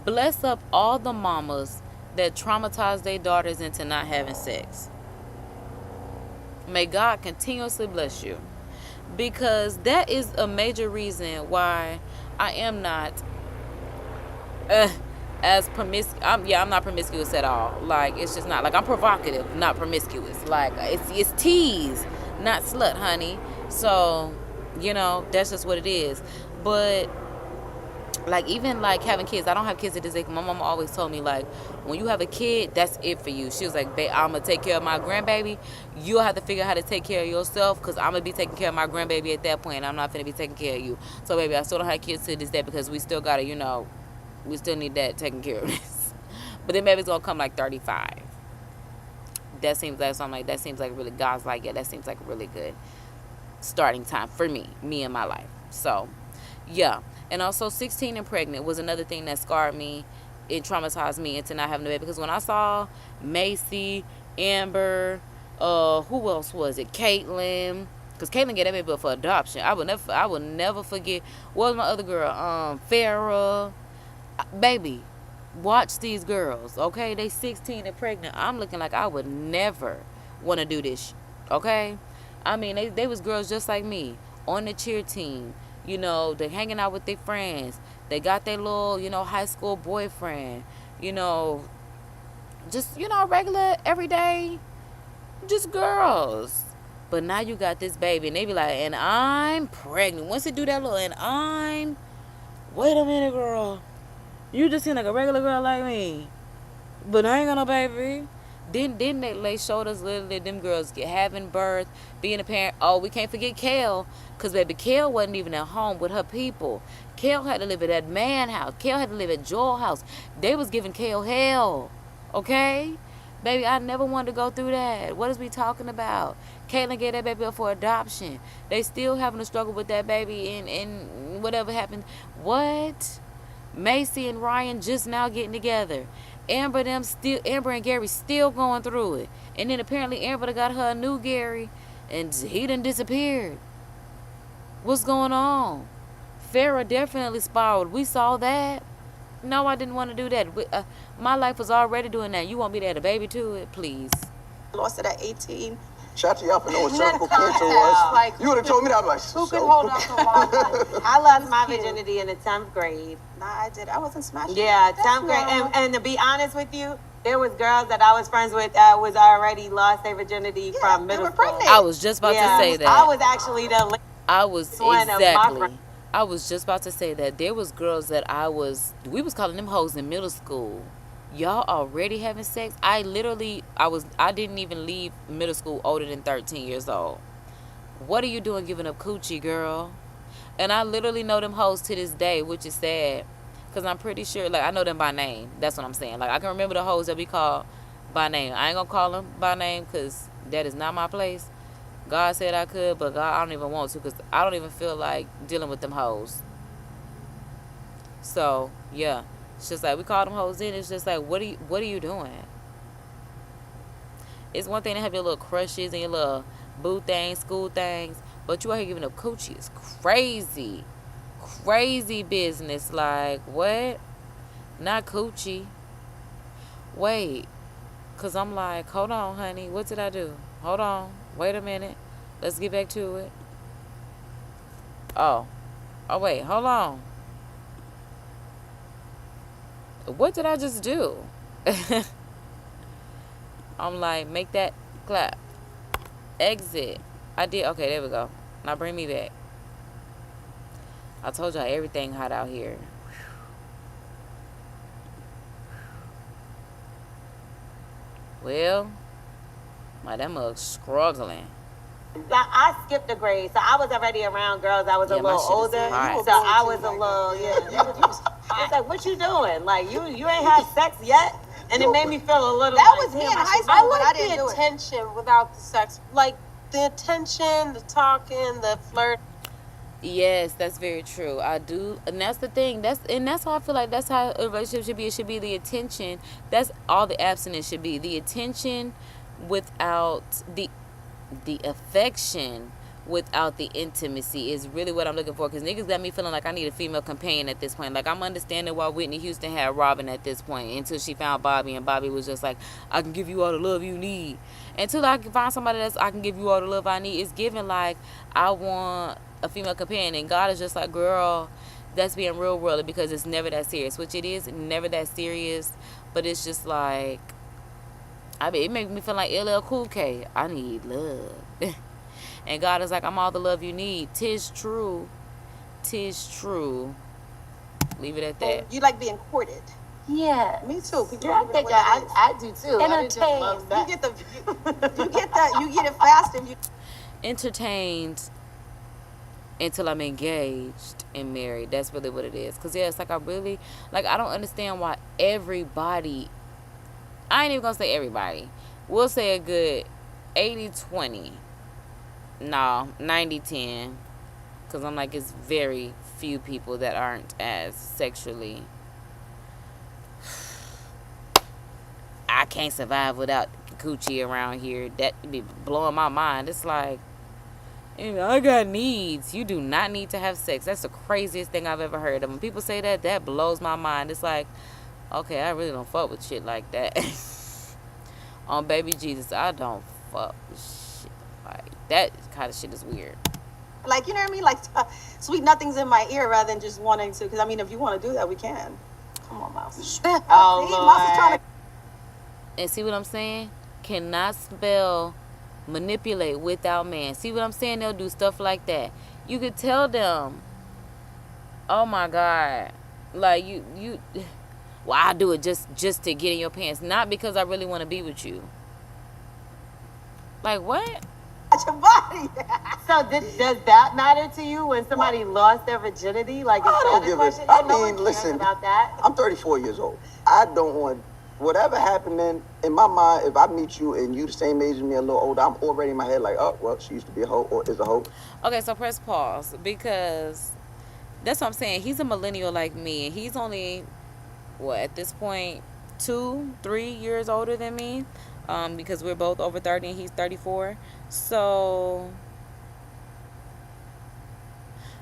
Bless up all the mamas that traumatize their daughters into not having sex. May God continuously bless you. Because that is a major reason why I am not as promiscuous. I'm not promiscuous at all. Like, it's just not. Like, I'm provocative, not promiscuous. Like, it's tease, not slut, honey. So, you know, that's just what it is. But like, even like having kids, I don't have kids at this age. My mama always told me, like, when you have a kid, that's it for you. She was like, babe, I'm gonna take care of my grandbaby. You'll have to figure out how to take care of yourself, because I'm gonna be taking care of my grandbaby at that point. I'm not gonna be taking care of you. So baby, I still don't have kids to this day, because we still gotta, you know, we still need that taken care of this. But then baby's gonna come like 35. That seems like something like that seems like really, God's like, yeah, that seems like a really good starting time for me in my life. So yeah. And also 16 and pregnant was another thing that scarred me. It traumatized me into not having a baby. Because when I saw Macy, Amber, who else was it? Caitlyn. Because Caitlyn got that baby up for adoption. I will never forget. What was my other girl? Farrah. Baby, watch these girls, okay? They 16 and pregnant. I'm looking like I would never want to do this, okay? I mean, they was girls just like me on the cheer team. You know, they hanging out with their friends. They got their little, you know, high school boyfriend. You know, just, you know, regular, everyday, just girls. But now you got this baby, and they be like, and I'm pregnant. Once they do that little, wait a minute, girl. You just seem like a regular girl like me. But I ain't got no baby. Then they showed us literally them girls having birth, being a parent. Oh, we can't forget Kale, because baby, Kale wasn't even at home with her people. Kale had to live at that man house. Kale had to live at Joel house. They was giving Kale hell, okay? Baby, I never wanted to go through that. What is we talking about? Caitlyn gave that baby up for adoption. They still having a struggle with that baby and whatever happened. What? Macy and Ryan just now getting together. Amber and Gary still going through it. And then apparently Amber got her a new Gary and he done disappeared. What's going on? Farrah definitely spiraled. We saw that. No, I didn't want to do that. My life was already doing that. You want me to add a baby to it? Please. Lost it at 18. Shout to y'all for knowing what cervical context, cancer was. like, You would have told me that. I'm like, Who so? can hold up the line? I lost my virginity in the 10th grade. Nah, I did. I wasn't smashing. Yeah, 10th grade. And to be honest with you, there was girls that I was friends with that was already lost their virginity from middle they were school. pregnant. I was just about to say that. I was actually the I was one of my exactly. friends. I was just about to say that there was girls that we was calling them hoes in middle school. Y'all already having sex? I didn't even leave middle school older than 13 years old. What are you doing giving up coochie, girl? And I literally know them hoes to this day, which is sad. Because I'm pretty sure, like, I know them by name. That's what I'm saying. Like, I can remember the hoes that we call by name. I ain't going to call them by name because that is not my place. God said I could, but God, I don't even want to because I don't even feel like dealing with them hoes. So, yeah. It's just like we call them hoes in. It's just like, what are you doing? It's one thing to have your little crushes and your little boo things, school things, but you out here giving up coochie. It's crazy. Crazy business. Like, what? Not coochie. Wait. Because I'm like, hold on, honey. What did I do? Hold on. Wait a minute. Let's get back to it. Oh, wait. Hold on. What did I just do? I'm like, make that clap. Exit. I did. Okay, there we go. Now bring me back. I told y'all everything hot out here. Well, that mug's struggling. I skipped a grade, so I was already around girls. I was a little older, so I was a little, It's like, what you doing? Like, you ain't had sex yet? And it made me feel a little That like, was me damn, in I high should- school. I but like didn't do the it. attention without the sex. Like, the attention, the talking, the flirt. Yes, that's very true. I do, and that's the thing. That's how I feel like that's how a relationship should be. It should be the attention. That's all the abstinence should be. The attention without the affection, without the intimacy is really what I'm looking for. Because niggas got me feeling like I need a female companion at this point. Like, I'm understanding why Whitney Houston had Robin at this point until she found Bobby, and Bobby was just like, I can give you all the love you need. Until I can find somebody I can give you all the love I need, it's given like I want a female companion. And God is just like, girl, that's being real worldly because it's never that serious, which it is never that serious. But it's just like, it makes me feel like LL Cool K. I need love. And God is like, I'm all the love you need. 'Tis true. 'Tis true. Leave it at that. You like being courted. Yeah. Me too. People Yeah, I don't even know think what that is. I do too. I just love Entertained. that. You get that. You get it fast and you. Entertained until I'm engaged and married. That's really what it is. Because, yeah, it's like I don't understand why everybody, I ain't even going to say everybody. We'll say a good 80-20. No, 90-10. Because I'm like, it's very few people that aren't as sexually. I can't survive without coochie around here. That be blowing my mind. It's like, I got needs. You do not need to have sex. That's the craziest thing I've ever heard. And when people say that blows my mind. It's like, okay, I really don't fuck with shit like that. On baby Jesus, I don't fuck with shit like that. Kind of shit is weird. Like, you know what I mean? Like, sweet nothings in my ear rather than just wanting to. Because, I mean, if you want to do that, we can. Come on, Mouse. Oh, See, Mouse is trying Lord. to. And see what I'm saying? Cannot spell manipulate without man. See what I'm saying? They'll do stuff like that. You could tell them, oh my God, like you well, I do it just to get in your pants, not because I really want to be with you. Like, what? Your body. So does that matter to you when somebody lost their virginity? Like, is I don't that a give question? a. I No one mean, cares listen. about that. I'm 34 years old. I don't want whatever happened in my mind. If I meet you and you the same age as me, a little older, I'm already in my head like, oh well, she used to be a hoe or is a hoe. Okay, so press pause because that's what I'm saying. He's a millennial like me, and he's only, what, at this point, 2-3 years older than me, because we're both over 30 and he's 34. So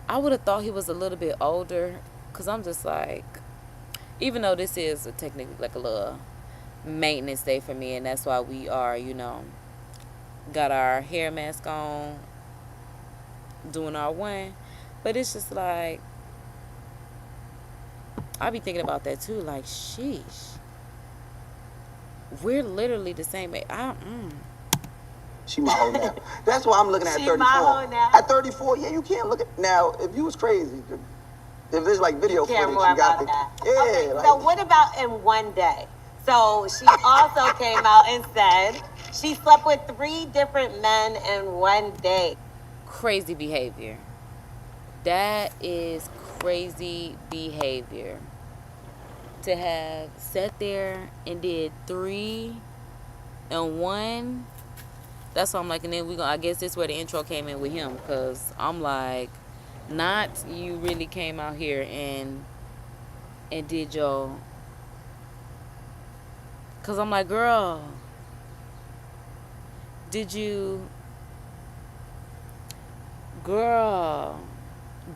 I would have thought he was a little bit older, because I'm just like, even though this is technically like a little maintenance day for me, and that's why we are, got our hair mask on, doing our one, but it's just like, I be thinking about that too, like, sheesh, we're literally the same age. She my hoe now. That's why I'm looking at She 34. my hoe now. At 34, yeah, you can't look at now. If you was crazy, if there's like video Care footage, more you got about that. Yeah. Okay, like, so what about in one day? So she also came out and said she slept with 3 different men in one day. Crazy behavior. That is crazy behavior. To have sat there and did 3 in one. That's why I'm like, and then I guess this is where the intro came in with him, because I'm like, not you really came out here and did your, because I'm like, girl, did you, girl,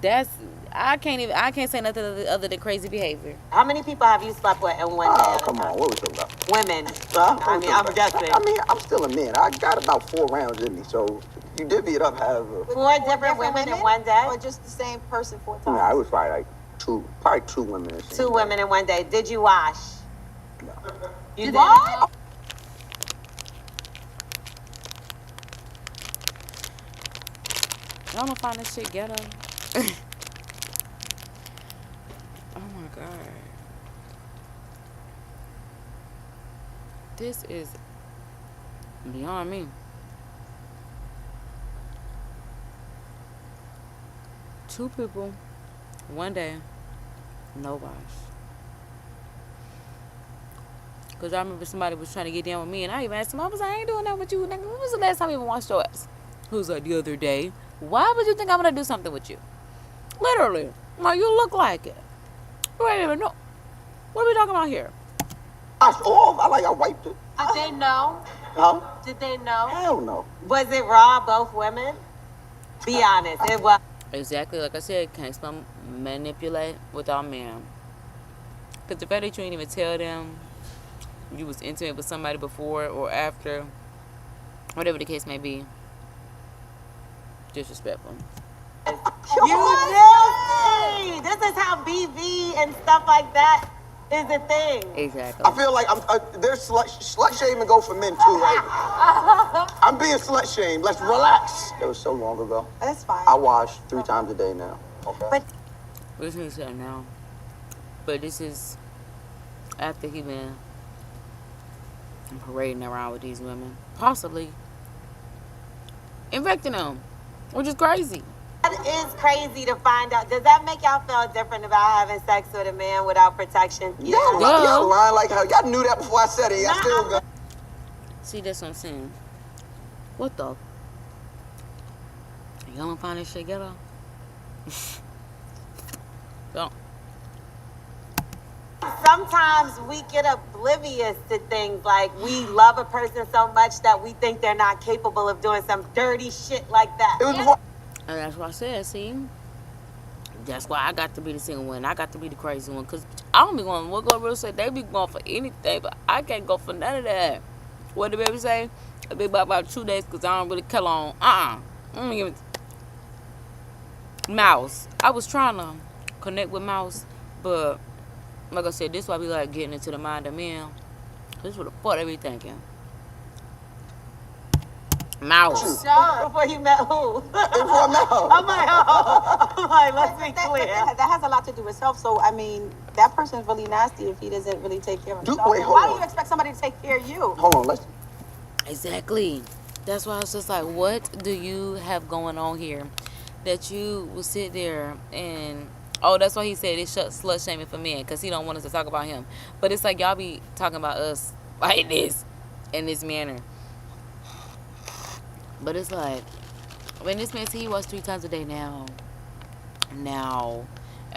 that's, I can't say nothing other than crazy behavior. How many people have you slept with in one day? Oh, come on. What we talking about? Women. Huh? I'm guessing. I mean, I'm still a man. I got about 4 rounds in me, so you divvy it up however. 4 different women in one day? Or just the same person 4 times? Nah, I was probably like probably two women. 2 women in one day. Did you wash? No. You did? What? Y'all don't find this shit ghetto. Oh my god. This is beyond me. 2 people, one day, no wash. Because I remember somebody was trying to get down with me, and I even asked him, I ain't doing that with you. Nigga, when was the last time you even washed your ass? He was like, the other day. Why would you think I'm going to do something with you? Literally. Like, you look like it. You ain't even know. What are we talking about here? Washed off. I wiped it. Did they know? Huh? Did they know? Hell no. Was it raw, both women? Be honest. It was. Exactly like I said, can't manipulate without men. Because the fact that you ain't even tell them you was intimate with somebody before or after, whatever the case may be, disrespectful. You nasty! This is how BV and stuff like that is a thing. Exactly. I feel like there's slut shaming go for men too. Like, I'm being slut shamed. Let's relax. It was so long ago. That's fine. I wash 3 times a day now. Okay. But This is that now. But this is after he been parading around with these women, possibly infecting them, which is crazy. That is crazy to find out. Does that make y'all feel different about having sex with a man without protection? Y'all lying like hell. Y'all knew that before I said it. Y'all still got. See, that's what I'm saying. What the? Y'all don't find this shit ghetto? Don't. Sometimes we get oblivious to things, like we love a person so much that we think they're not capable of doing some dirty shit like that. It was before. And that's what I said, see? That's why I got to be the single one. I got to be the crazy one. Because I don't be going, what girl say, they be going for anything, but I can't go for none of that. What did the baby say? I be about 2 days because I don't really kill on. Mouse. I was trying to connect with Mouse, but like I said, this is why we like getting into the mind of men. This is what the fuck they be thinking. Mouse. Before you met who? Before now. I'm like, let's be clear. that has a lot to do with self. So, I mean, that person's really nasty if he doesn't really take care of himself. Wait, And hold why on. do you expect somebody to take care of you? Hold on. Let's. Exactly. That's why I was just like, what do you have going on here that you will sit there and, oh, that's why he said it's slut shaming for men, because he don't want us to talk about him. But it's like y'all be talking about us like this, in this manner. But it's like, when this man said he watched 3 times a day now,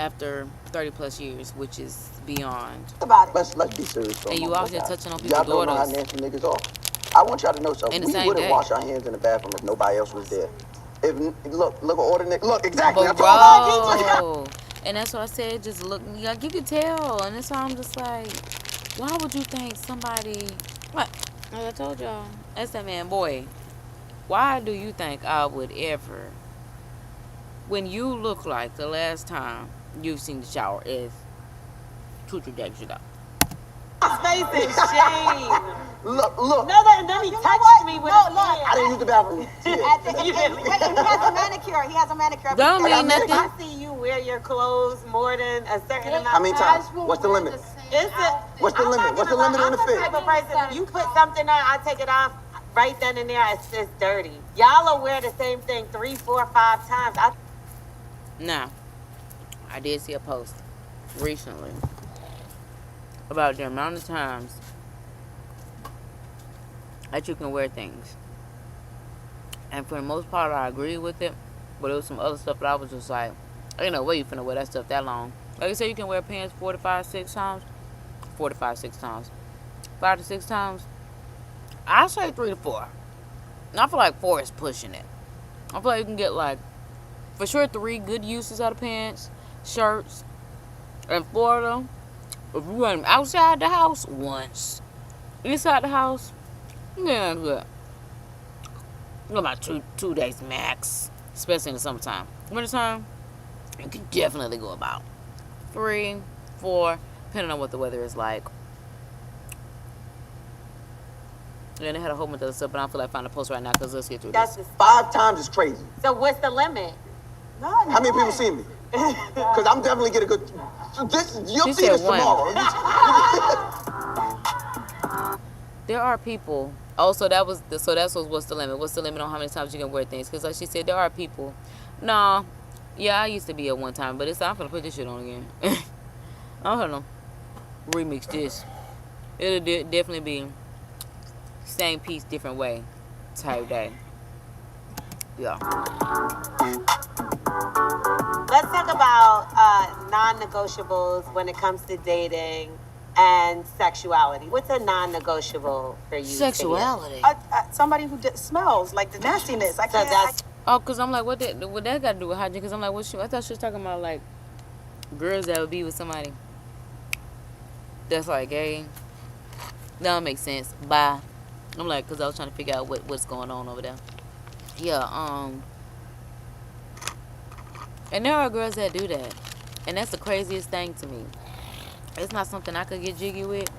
after 30 plus years, which is beyond. About it. Let's be serious. And you out here touching on people's y'all don't know how daughters. nasty niggas are. I want y'all to know something. In the We same wouldn't day. wash our hands in the bathroom if nobody else was there. If look at order nigga. Look, exactly. But I bro, and that's what I said. Just look, like you can tell, and that's why I'm just like, why would you think somebody? What? Like I told y'all, that's that man, boy. Why do you think I would ever, when you look like the last time you've seen the shower is 2-3 days ago? Face and shame. Look. No, then he touched me with his hand. I didn't use the bathroom. He has a manicure. He has a manicure. Don't mean I nothing. see you wear your clothes more than a certain amount. How many times? What's the limit? What's the limit? What's the limit on the I'm the type fit? of person, you put something on, I take it off right then and there. It's dirty. Y'all will wear the same thing 3, 4, 5 times. Now, I did see a post recently about the amount of times that you can wear things. And for the most part, I agree with it. But there was some other stuff that I was just like, ain't no way you finna wear that stuff that long. Like you said, you can wear pants 4 to 5, 6 times. 4 to 5, 6 times. 5 to 6 times. I say 3 to 4. And I feel like 4 is pushing it. I feel like you can get like, for sure, 3 good uses out of pants, shirts, and 4 of them. If you run them outside the house, once. Inside the house, yeah, good. About 2 days max, especially in the summertime. Wintertime, you can definitely go about 3, 4, depending on what the weather is like. And they had a whole bunch of other stuff, but I don't feel like finding a post right now because let's get through this. 5 times is crazy. So what's the limit? How many people see me? Because I'm definitely getting a good. You'll see this tomorrow. There are people. Oh, so that was what's the limit? What's the limit on how many times you can wear things? Because like she said, there are people. Nah, yeah, I used to be at one time, but I'm gonna put this shit on again. I don't know. Remix this. It'll definitely be same piece, different way type day. Yeah. Let's talk about non-negotiables when it comes to dating and sexuality. What's a non-negotiable for you? Sexuality. Somebody who smells like the nastiness. I So can't. that's Oh, cause I'm like, what that got to do with hygiene? Cause I'm like, I thought she was talking about like girls that would be with somebody that's like gay. That don't make sense. Bye. I'm like, cause I was trying to figure out what's going on over there. Yeah. And there are girls that do that, and that's the craziest thing to me. It's not something I could get jiggy with,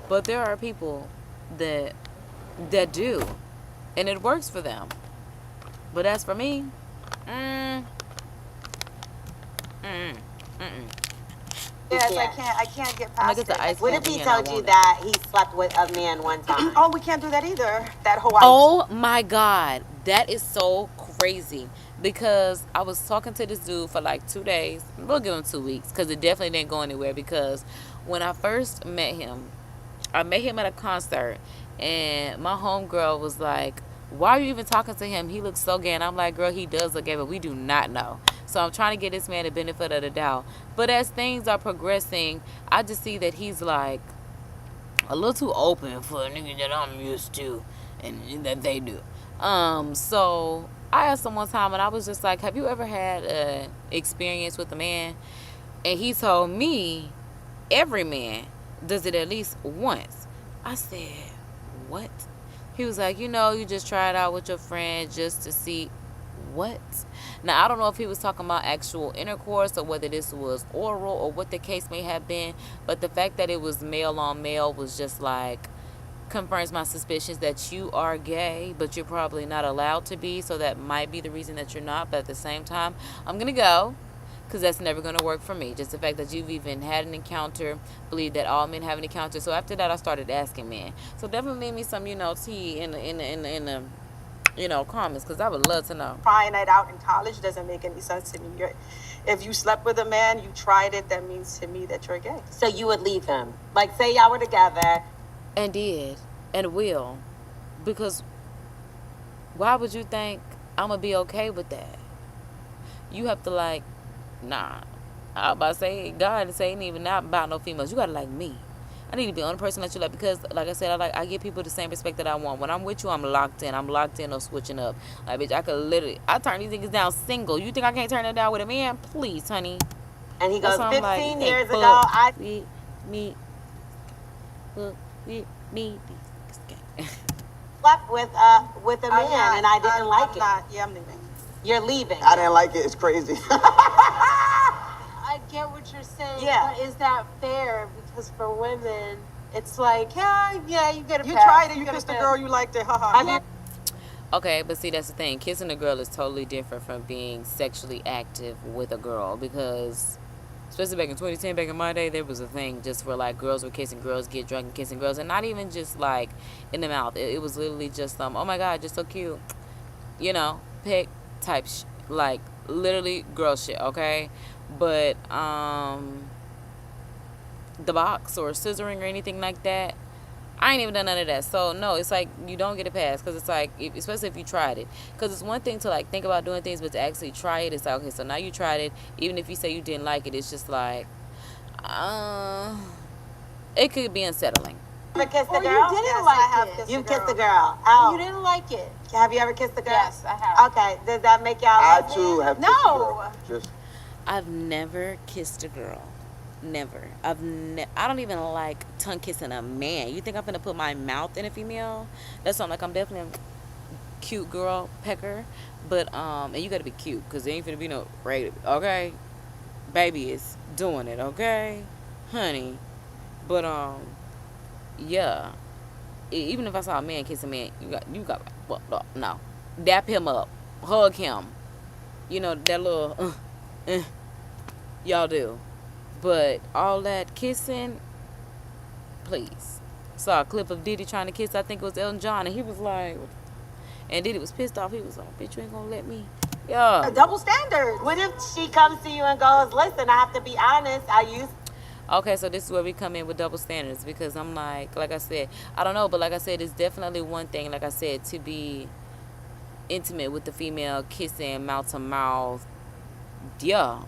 but there are people that do, and it works for them. But as for me, Yes, I can't get past it's the ice what if cream he again, I told you want it. that he slept with a man one time? Oh, we can't do that either. That whole. Oh my God, that is so crazy. Because I was talking to this dude for like 2 days. We'll give him 2 weeks because it definitely didn't go anywhere. Because when I first met him, I met him at a concert, and my homegirl was like, why are you even talking to him? He looks so gay. And I'm like, girl, he does look gay, but we do not know. So I'm trying to get this man the benefit of the doubt. But as things are progressing, I just see that he's like a little too open for a nigga that I'm used to and that they do. So I asked him one time, and I was just like, have you ever had an experience with a man? And he told me every man does it at least once. I said, what? He was like, you just try it out with your friend just to see what. Now, I don't know if he was talking about actual intercourse or whether this was oral or what the case may have been, but the fact that it was male on male was just like, confirms my suspicions that you are gay, but you're probably not allowed to be, so that might be the reason that you're not. But at the same time, I'm gonna go, because that's never gonna work for me. Just the fact that you've even had an encounter, believe that all men have an encounter. So after that, I started asking men. So definitely leave me some tea in the comments, because I would love to know. Trying it out in college doesn't make any sense to me. If you slept with a man, you tried it, that means to me that you're gay. So you would leave him? Like, say y'all were together. And did. And will. Because why would you think I'm going to be okay with that? You have to nah. I was about to say, God say ain't even not about no females. You gotta like me. I need to be the only person that you like, because, like I said, I give people the same respect that I want. When I'm with you, I'm locked in. I'm locked in, no switching up. Like, bitch, I turn these niggas down single. You think I can't turn them down with a man? Please, honey. And he goes, 15 like, years ago, I with me. slept with a man, and I didn't like it. Yeah, I'm leaving. You're leaving. I didn't like it. It's crazy. I get what you're saying. Yeah. But is that fair? Because for women, it's like, yeah, you get a You pass. tried it. You kissed the girl. You liked it. Haha. Okay, but see, that's the thing. Kissing a girl is totally different from being sexually active with a girl, because, especially back in 2010, back in my day, there was a thing just where, like, girls were kissing girls, get drunk and kissing girls, and not even just, like, in the mouth. It was literally just, oh my God, just so cute. You know, peck type, like, literally girl shit, okay? But, the box or scissoring or anything like that, I ain't even done none of that. So no, it's like you don't get a pass, because it's like, especially if you tried it, because it's one thing to like think about doing things, but to actually try it, it's like, okay, so now you tried it. Even if you say you didn't like it, it's just like it could be unsettling. Ever kissed a Or girl? you didn't Yes, like I have it. kissed You a kissed a girl. girl. And Oh. you didn't like it. Have you ever kissed a girl? Yes, I have. Okay. Does that make y'all I lesbian? too have kissed No. a girl. Just I've never kissed a girl. Never. I don't even like tongue kissing a man. You think I'm gonna put my mouth in a female? That's something like, I'm definitely a cute girl pecker, but and you gotta be cute, because there ain't finna be no rated, okay? Baby is doing it, okay, honey. But yeah. Even if I saw a man kiss a man, you got well, no, dap him up, hug him. You know that little y'all do. But all that kissing, please. Saw a clip of Diddy trying to kiss, I think it was Elton John, and he was like, and Diddy was pissed off. He was like, bitch, you ain't gonna let me. Yeah. A double standard. What if she comes to you and goes, listen, I have to be honest, I used Okay, so this is where we come in with double standards, because I'm like I said, I don't know, but like I said, it's definitely one thing, like I said, to be intimate with the female, kissing mouth to mouth. Yeah.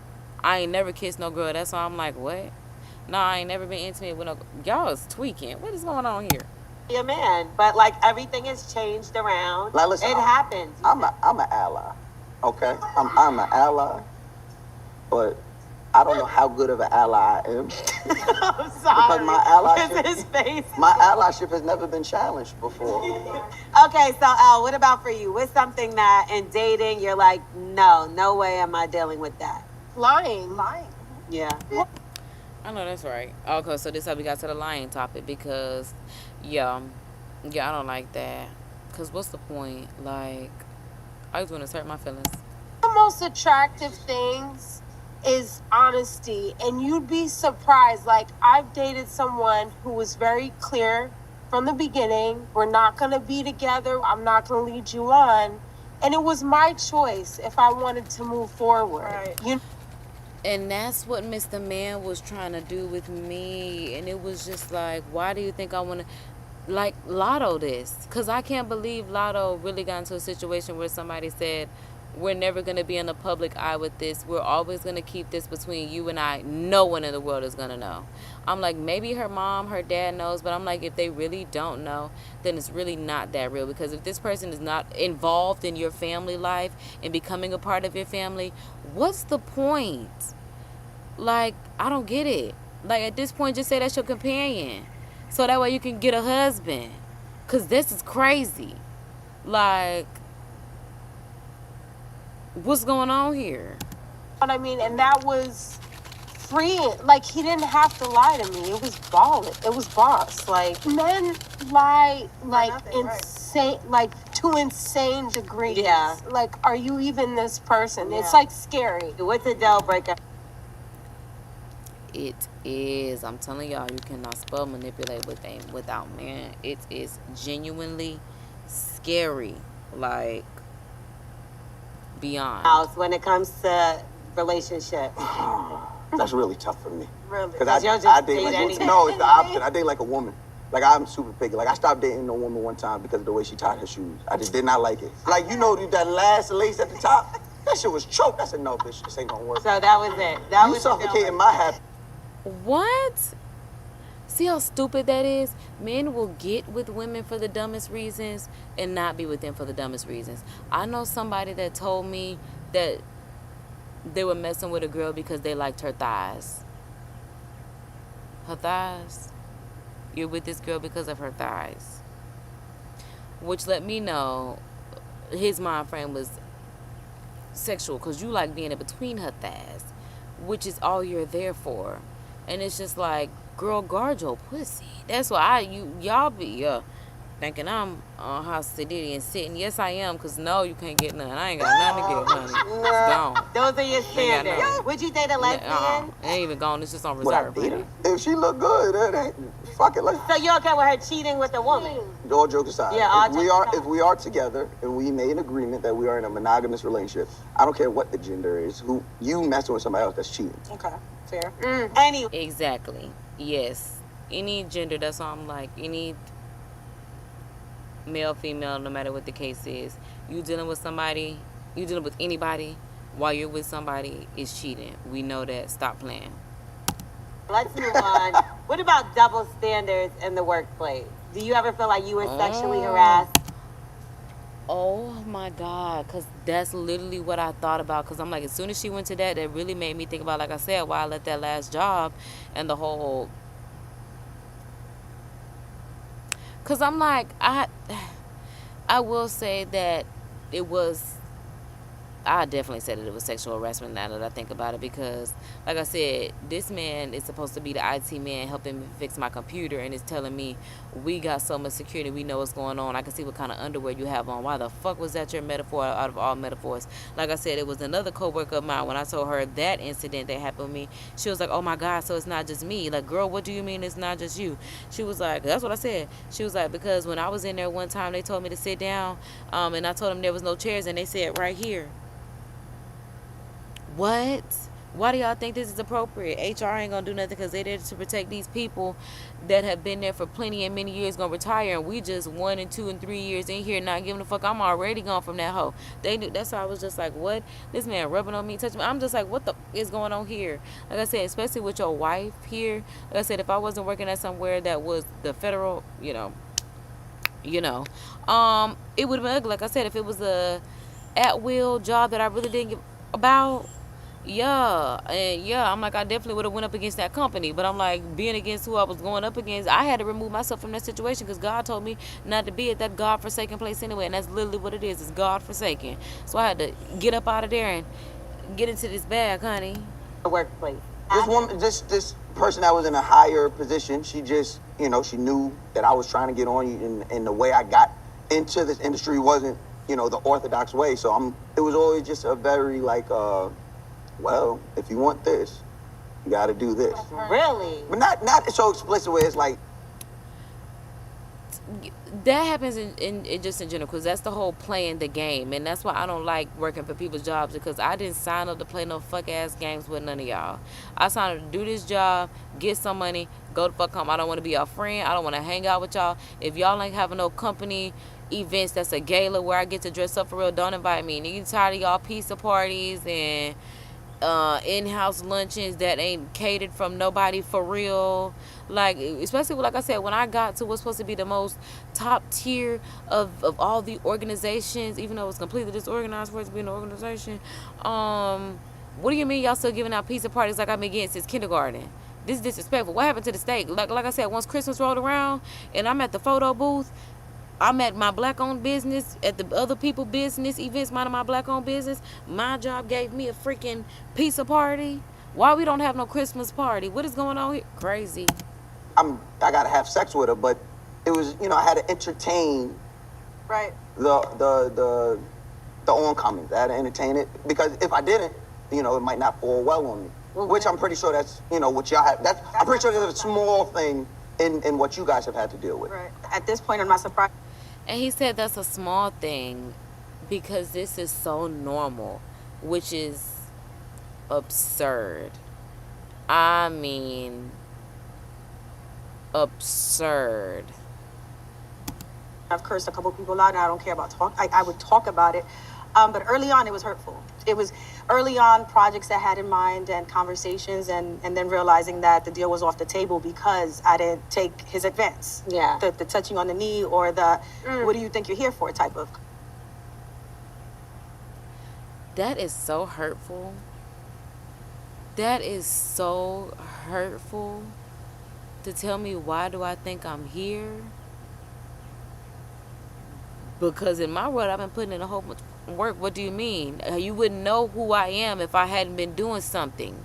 I ain't never kissed no girl. That's why I'm like, what? No, I ain't never been intimate with no. Y'all is tweaking. What is going on here? be a man. But like everything has changed around. Like, listen, it happens. I'm an ally. Okay, I'm an ally, but I don't know how good of an ally I am. I'm sorry. Because my His face. my allyship has never been challenged before. Okay, so Elle, what about for you? What's something that in dating you're like, no way am I dealing with that? Lying. Yeah. I know that's right. Okay, so this is how we got to the lying topic, because, yeah, I don't like that. Because what's the point? Like, I just want to hurt my feelings. The most attractive things is honesty, and you'd be surprised. Like, I've dated someone who was very clear from the beginning, we're not going to be together, I'm not going to lead you on, and it was my choice if I wanted to move forward. Right. And that's what Mr. Man was trying to do with me. And it was just like, why do you think I want to, like, Lotto this? Because I can't believe Lotto really got into a situation where somebody said, we're never going to be in the public eye with this. We're always going to keep this between you and I. No one in the world is going to know. I'm like, maybe her mom, her dad knows. But I'm like, if they really don't know, then it's really not that real. Because if this person is not involved in your family life and becoming a part of your family, what's the point? Like, I don't get it. Like, at this point, just say that's your companion. So that way you can get a husband. Because this is crazy. Like, what's going on here? What I mean, and that was freeing. Like, he didn't have to lie to me. It was boss. Like, men lie like nothing, right. insane, like to insane degrees. Yeah. Like, are you even this person? Yeah. It's like scary. What's a deal breaker? It is. I'm telling y'all, you cannot spell manipulate without man. It is genuinely scary. Like, beyond. House when it comes to relationships. That's really tough for me. Really? Because You'll just I date date like anything. no, it's the opposite. I date like a woman. Like, I'm super picky. Like, I stopped dating a woman one time because of the way she tied her shoes. I just did not like it. Like, you know, that last lace at the top. That shit was choked. I said, no, bitch, this ain't gonna work. So that was it. That You was suffocating my happiness. What? See how stupid that is? Men will get with women for the dumbest reasons and not be with them for the dumbest reasons. I know somebody that told me that they were messing with a girl because they liked her thighs. Her thighs? You're with this girl because of her thighs. Which let me know his mind frame was sexual because you like being in between her thighs, which is all you're there for. And it's just like, girl, guard your pussy. That's why y'all be thinking I'm on hostility and sitting. Yes, I am, because no, you can't get none. I ain't got nothing to get, honey. It's gone. Those are your standards. Would you date a lesbian? It ain't even gone. It's just on Would I reserve. date her? If she look good, it ain't. Fuck it. So you're okay with her cheating with a woman? All jokes aside. Yeah, all if we are together and we made an agreement that we are in a monogamous relationship, I don't care what the gender is. Who you messing with somebody else that's cheating? Okay, fair. Anyway. Exactly. Yes. Any gender, that's all I'm like. Any male, female, no matter what the case is. You dealing with somebody, you dealing with anybody while you're with somebody is cheating. We know that. Stop playing. Let's move on. What about double standards in the workplace? Do you ever feel like you were sexually harassed? Oh my God, because that's literally what I thought about. Because I'm like, as soon as she went to that, that really made me think about, like I said, why I left that last job and the whole. Because I'm like, I will say that it was, I definitely said that it was sexual harassment now that I think about it, because like I said, this man is supposed to be the IT man helping me fix my computer, and is telling me we got so much security, we know what's going on, I can see what kind of underwear you have on. Why the fuck was that your metaphor out of all metaphors? Like I said, it was another coworker of mine, when I told her that incident that happened with me, she was like, oh my God, so it's not just me. Like, girl, what do you mean it's not just you? She was like, that's what I said. She was like, because when I was in there one time, they told me to sit down, and I told them there was no chairs, and they said right here. What? Why do y'all think this is appropriate? HR ain't gonna do nothing because they're there to protect these people that have been there for plenty and many years, gonna retire, and we just 1 and 2 and 3 years in here not giving a fuck. I'm already gone from that hoe. They do. That's why I was just like, what? This man rubbing on me, touching me. I'm just like, what the is going on here? Like I said, especially with your wife here. Like I said, if I wasn't working at somewhere that was the federal, it would have been ugly. Like I said, if it was a at-will job that I really didn't give about. I'm like, I definitely would have went up against that company, but I'm like, being against who I was going up against, I had to remove myself from that situation because God told me not to be at that God-forsaken place anyway, and that's literally what it is. It's God-forsaken. So I had to get up out of there and get into this bag, honey. Workplace. This person that was in a higher position, she just, she knew that I was trying to get on, and the way I got into this industry wasn't, the orthodox way. So it was always just a very like, well, if you want this, you got to do this. Really? But not so explicit where it's like. That happens in just in general, because that's the whole playing the game, and that's why I don't like working for people's jobs, because I didn't sign up to play no fuck ass games with none of y'all. I signed up to do this job, get some money, go the fuck home. I don't want to be your friend. I don't want to hang out with y'all. If y'all ain't having no company events that's a gala where I get to dress up for real, don't invite me. And you tired of y'all pizza parties and in-house luncheons that ain't catered from nobody for real. Like, especially like I said, when I got to what's supposed to be the most top tier of all the organizations, even though it's completely disorganized for it to be an organization, what do you mean y'all still giving out pizza parties like I've been getting since kindergarten? This is disrespectful. What happened to the steak? Like I said, once Christmas rolled around and I'm at the photo booth, I'm at my black-owned business, at the other people business events, minding my black-owned business. My job gave me a freaking pizza party. Why we don't have no Christmas party? What is going on here? Crazy. I gotta have sex with her, but it was, I had to entertain. Right. The oncomings. I had to entertain it, because if I didn't, it might not fall well on me. Which I'm pretty sure that's, what y'all have. I'm pretty sure there's a small thing in what you guys have had to deal with. Right. At this point, I'm not surprised. And he said that's a small thing because this is so normal, which is absurd. I mean, absurd. I've cursed a couple people out, and I don't care about talk. I would talk about it, but early on it was hurtful it was early on projects I had in mind and conversations, and then realizing that the deal was off the table because I didn't take his advance. Yeah. The touching on the knee or the what do you think you're here for type of. That is so hurtful. That is so hurtful. To tell me, why do I think I'm here? Because in my world, I've been putting in a whole bunch of work. What do you mean? You wouldn't know who I am if I hadn't been doing something.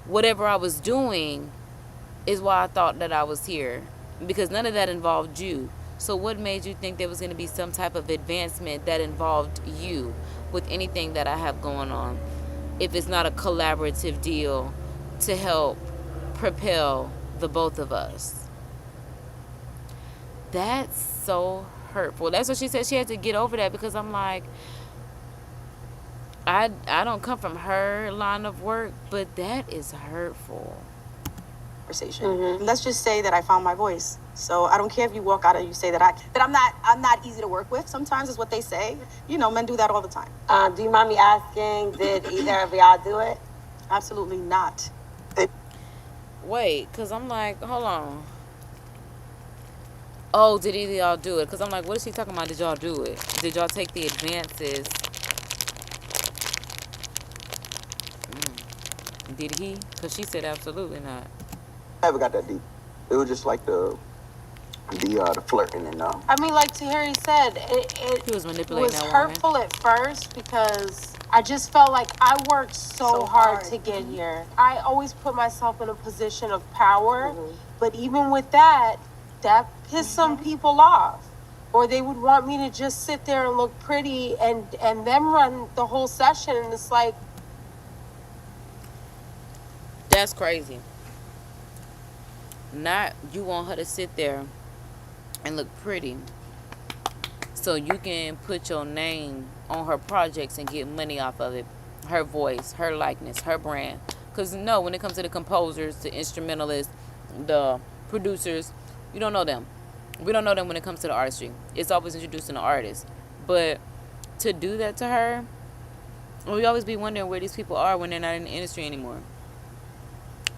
Whatever I was doing is why I thought that I was here. Because none of that involved you. So what made you think there was going to be some type of advancement that involved you with anything that I have going on? If it's not a collaborative deal to help propel the both of us. That's so hurtful. That's what she said. She had to get over that, because I'm like, I don't come from her line of work, but that is hurtful. Conversation. Let's just say that I found my voice. So I don't care if you walk out and you say that I'm not easy to work with. Sometimes is what they say. You know, men do that all the time. Do you mind me asking, did either of y'all do it? Absolutely not. Wait, because I'm like, hold on. Oh, did either of y'all do it? Because I'm like, what is she talking about? Did y'all do it? Did y'all take the advances? Did he? Because she said absolutely not. I never got that deep. It was just like the flirting and I mean, like Tahiri said, He was it manipulating was that woman. hurtful at first because I just felt like I worked so hard to get here. I always put myself in a position of power, but even with that pissed some people off. Or they would want me to just sit there and look pretty and them run the whole session, and it's like, That's crazy. Not you want her to sit there and look pretty so you can put your name on her projects and get money off of it. Her voice, her likeness, her brand. Because no, when it comes to the composers, the instrumentalists, the producers, you don't know them. We don't know them when it comes to the artistry. It's always introducing the artist. But to do that to her, we always be wondering where these people are when they're not in the industry anymore.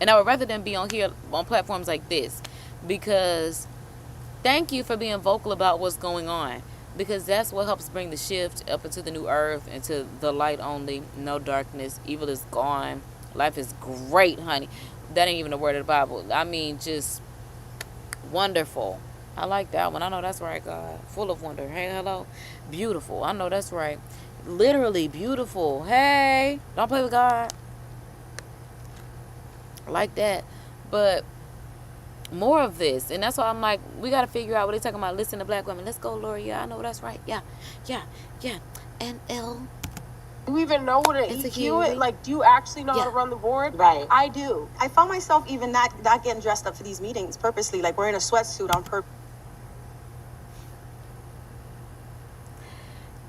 And I would rather them be on here on platforms like this, because thank you for being vocal about what's going on, because that's what helps bring the shift up into the new earth, into the light only, no darkness, evil is gone, life is great, honey. That ain't even a word of the Bible. I mean, just wonderful. I like that one. I know that's right, God. Full of wonder. Hey, hello. Beautiful. I know that's right. Literally beautiful. Hey, don't play with God. Like that. But more of this, and that's why I'm like, we got to figure out what they talking about. Listen to black women. Let's go, Lori. Yeah, I know that's right. Yeah. And L. do you even know what an EQ is? Like, do you actually know how to run the board? Right. I do. I found myself even not getting dressed up for these meetings purposely, like wearing a sweatsuit on purpose.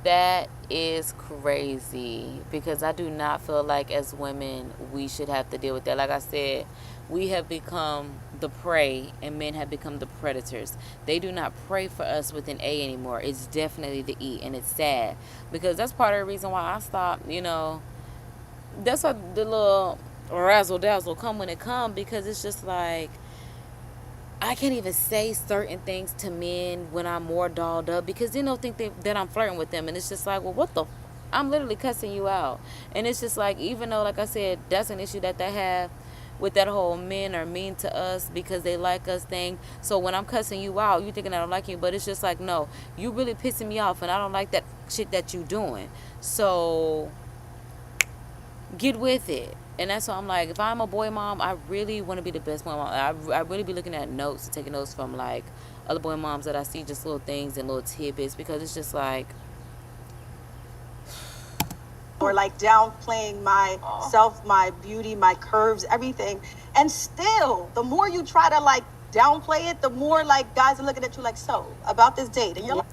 That is crazy, because I do not feel like as women we should have to deal with that. Like I said, we have become the prey and men have become the predators. They do not pray for us with an A anymore. It's definitely the E, and it's sad, because that's part of the reason why I stopped, you know. That's why the little razzle dazzle come when it come, because it's just like, I can't even say certain things to men when I'm more dolled up, because they don't think that I'm flirting with them. And it's just like, well, what the I'm literally cussing you out. And it's just like, even though, like I said, that's an issue that they have with that whole men are mean to us because they like us thing. So when I'm cussing you out, you thinking I don't like you, but it's just like, no, you really pissing me off, and I don't like that shit that you doing. So get with it. And that's why I'm like, if I'm a boy mom, I really want to be the best boy mom. I really be looking at notes and taking notes from like other boy moms that I see, just little things and little tidbits, because it's just like, Or like downplaying myself, my beauty, my curves, everything. And still, the more you try to like downplay it, the more like guys are looking at you like, so about this date, and you're like,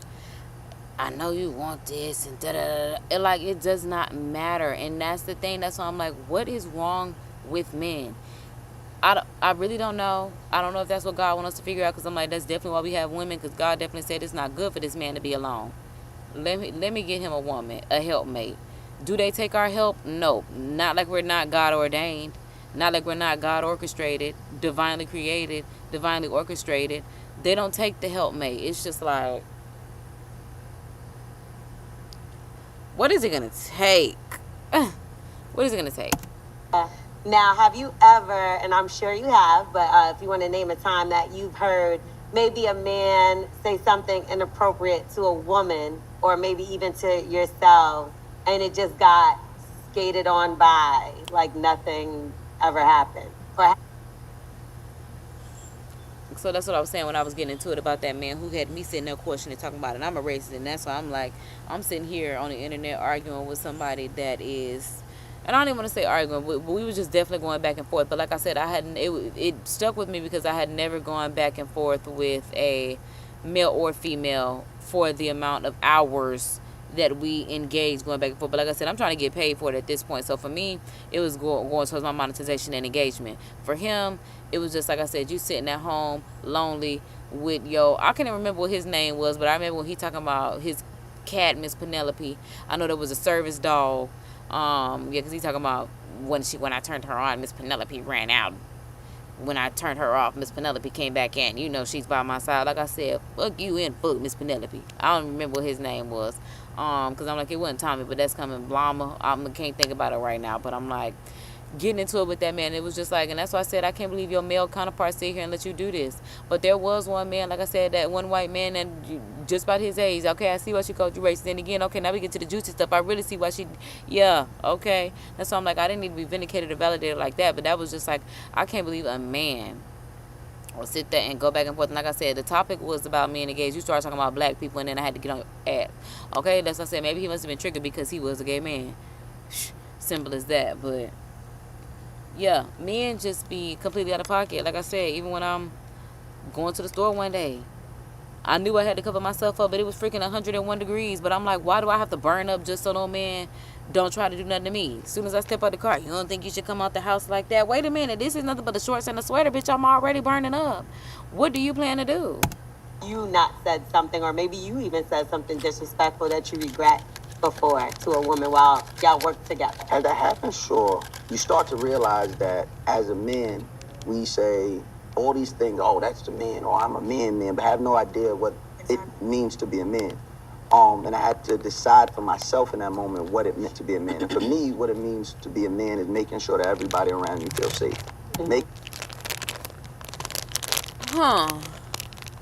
I know you want this and da-da-da-da. It, like, it does not matter. And that's the thing. That's why I'm like, what is wrong with men? I really don't know. I don't know if that's what God wants us to figure out, because I'm like, that's definitely why we have women, because God definitely said it's not good for this man to be alone. Let me get him a woman, a helpmate. Do they take our help? No. Not like we're not God ordained. Not like we're not God orchestrated, divinely created, divinely orchestrated. They don't take the helpmate. It's just like, what is it going to take? What is it going to take? Now, have you ever, and I'm sure you have, but if you want to name a time that you've heard maybe a man say something inappropriate to a woman, or maybe even to yourself, and it just got skated on by, like nothing ever happened? So that's what I was saying when I was getting into it about that man who had me sitting there questioning, talking about it. And I'm a racist, and that's why I'm like, I'm sitting here on the internet arguing with somebody that is, and I don't even want to say arguing, but we was just definitely going back and forth. But like I said, it stuck with me because I had never gone back and forth with a male or female for the amount of hours that we engage going back and forth. But like I said, I'm trying to get paid for it at this point. So for me, it was going towards my monetization and engagement. For him, it was just like I said, you sitting at home lonely with I can't even remember what his name was, but I remember when he talking about his cat, Miss Penelope. I know there was a service dog. Yeah, because he talking about when I turned her on, Miss Penelope ran out. When I turned her off, Miss Penelope came back in. You know, she's by my side. Like I said, fuck you and fuck Miss Penelope. I don't remember what his name was. Because I'm like, it wasn't Tommy, but that's coming Blama. I can't think about it right now. But I'm like, getting into it with that man, it was just like, and that's why I said, I can't believe your male counterpart sit here and let you do this. But there was one man, like I said, that one white man, and just about his age. Okay, I see why she called you racist. And again, okay, now we get to the juicy stuff. I really see why yeah, okay. That's why I'm like, I didn't need to be vindicated or validated like that. But that was just like, I can't believe a man will sit there and go back and forth. And like I said, the topic was about men engaged. You started talking about black people, and then I had to get on your ass. Okay, that's what I said. Maybe he must have been triggered because he was a gay man. Simple as that. But yeah, men just be completely out of pocket. Like I said, even when I'm going to the store one day, I knew I had to cover myself up, but it was freaking 101 degrees. But I'm like, why do I have to burn up just so no man don't try to do nothing to me? As soon as I step out the car, you don't think you should come out the house like that? Wait a minute, this is nothing but the shorts and the sweater, bitch. I'm already burning up. What do you plan to do? You not said something, or maybe you even said something disrespectful that you regret before to a woman while y'all work together. Has that happened? Sure. You start to realize that as a man, we say all these things, oh, that's the man, or I'm a man, but have no idea what it means to be a man. And I had to decide for myself in that moment what it meant to be a man. And for me, what it means to be a man is making sure that everybody around you feels safe.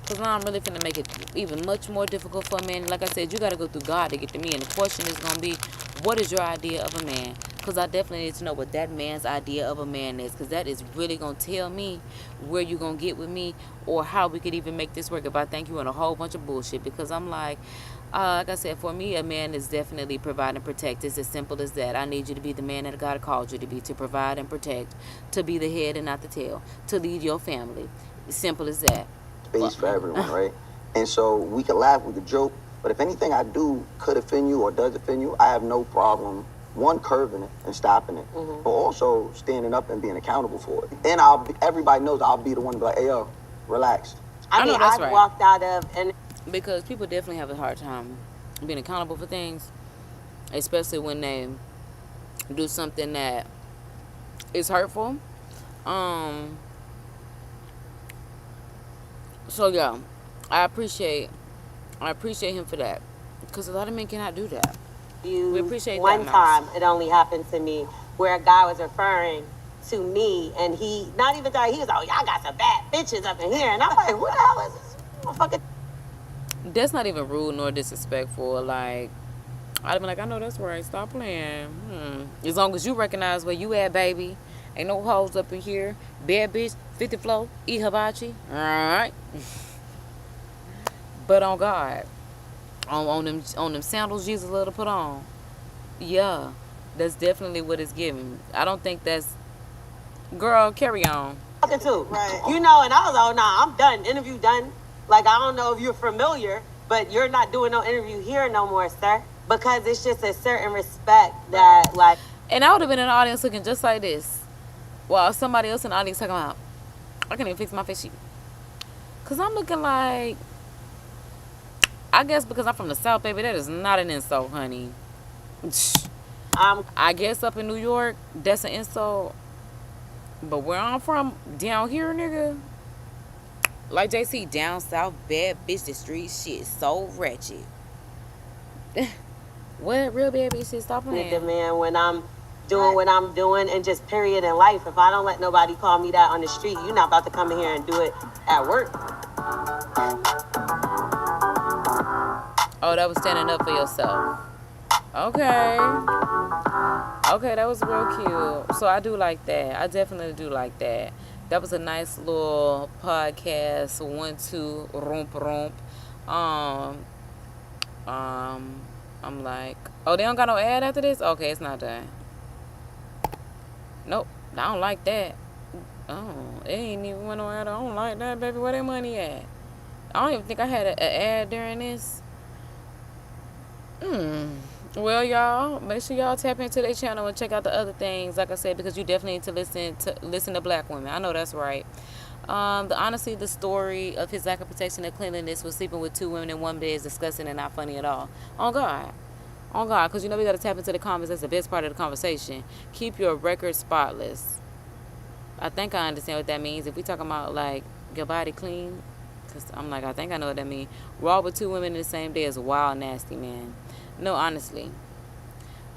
Because now I'm really finna make it even much more difficult for a man. Like I said, you got to go through God to get to me. And the question is going to be, what is your idea of a man? Because I definitely need to know what that man's idea of a man is. Because that is really going to tell me where you're going to get with me, or how we could even make this work if I think you in a whole bunch of bullshit. Because I'm like I said, for me, a man is definitely provide and protect. It's as simple as that. I need you to be the man that God called you to be, to provide and protect, to be the head and not the tail, to lead your family. Simple as that. Space for everyone, right? And so we could laugh, we could joke, but if anything I do could offend you or does offend you, I have no problem, one, curbing it and stopping it, but also standing up and being accountable for it. And everybody knows I'll be the one to be like, hey, yo, relax. I mean, I've walked out of, and because people definitely have a hard time being accountable for things, especially when they do something that is hurtful. So yeah, I appreciate him for that, because a lot of men cannot do that. We appreciate one that. Time it only happened to me where a guy was referring to me, and he not even thought, he was like, y'all got some bad bitches up in here, and I'm like, what the hell is this motherfucker? That's not even rude nor disrespectful. Like, I'd be like, I know that's right, stop playing. As long as you recognize where you at, baby. Ain't no hoes up in here. Bad bitch, 50 flow, eat hibachi. Alright. But on God, on them sandals Jesus love to put on, yeah, that's definitely what it's giving. I don't think that's, girl, carry on. Too. Right. You know, and I was like, oh, nah, I'm done. Interview done. Like, I don't know if you're familiar, but you're not doing no interview here no more, sir. Because it's just a certain respect that, like. And I would have been in the audience looking just like this, while somebody else in the audience talking about, I can't even fix my face sheet. Because I'm looking like, I guess because I'm from the South, baby, that is not an insult, honey. I guess up in New York, that's an insult. But where I'm from, down here, nigga, like JC, down south, bad bitch, the street shit so wretched. What real bad bitch shit? Stop playing. Demand when I'm doing what I'm doing, and just period in life. If I don't let nobody call me that on the street, you're not about to come in here and do it at work. Oh, that was standing up for yourself. Okay. Okay, that was real cute. So I do like that. I definitely do like that. That was a nice little podcast. 1, 2, rump. I'm like, oh, they don't got no ad after this? Okay, it's not done. Nope, I don't like that. Oh, it ain't even went no ad. I don't like that, baby. Where that money at? I don't even think I had an ad during this. Well, y'all, make sure y'all tap into their channel and check out the other things, like I said, because you definitely need to listen to black women. I know that's right. Honestly, the story of his lack of protection and cleanliness with sleeping with 2 women in one bed is disgusting and not funny at all. On God, because you know we got to tap into the comments. That's the best part of the conversation. Keep your record spotless. I think I understand what that means. If we talking about like your body clean, because I'm like, I think I know what that means. Raw with 2 women in the same day is wild, nasty, man. No, honestly,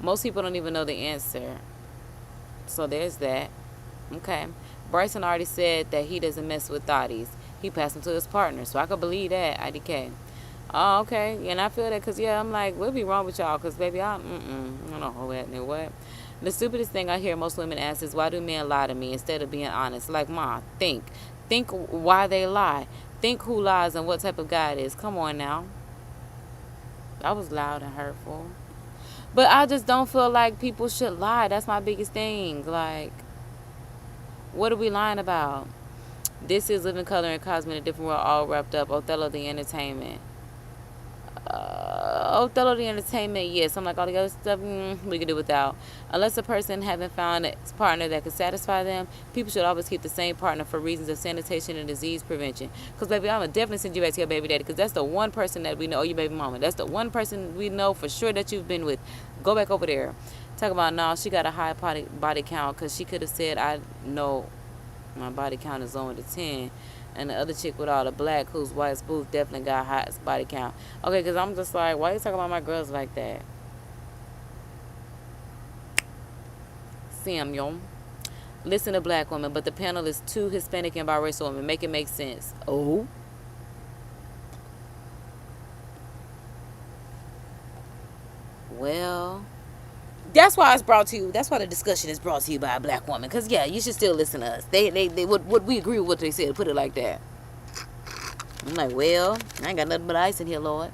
most people don't even know the answer. So there's that. Okay. Bryson already said that he doesn't mess with thotties. He passed them to his partner. So I could believe that, IDK. Oh, okay. And I feel that because, yeah, I'm like, what'll be wrong with y'all? Because, baby, I don't know what. The stupidest thing I hear most women ask is, why do men lie to me instead of being honest? Like, Ma, think. Think why they lie. Think who lies and what type of guy it is. Come on now. That was loud and hurtful. But I just don't feel like people should lie. That's my biggest thing. Like, what are we lying about? This is Living Color and Cosme in a Different World, all wrapped up. Othello the Entertainment. Othello the Entertainment, yes. I'm like, all the other stuff, we can do without. Unless a person haven't found a partner that can satisfy them, people should always keep the same partner for reasons of sanitation and disease prevention. Because, baby, I'm going to definitely send you back to your baby daddy, because that's the one person that we know, your baby mama. That's the one person we know for sure that you've been with. Go back over there. Talk about, no, she got a high body count, because she could have said, I know my body count is on to 10. And the other chick with all the black, whose wife's booth, definitely got highest body count. Okay, because I'm just like, why you talking about my girls like that? Samuel. Listen to black women, but the panel is 2 Hispanic and biracial women. Make it make sense. Oh. Well, that's why it's brought to you. That's why the discussion is brought to you by a black woman. Because, yeah, you should still listen to us. They would we agree with what they said. Put it like that. I'm like, well, I ain't got nothing but ice in here, Lord.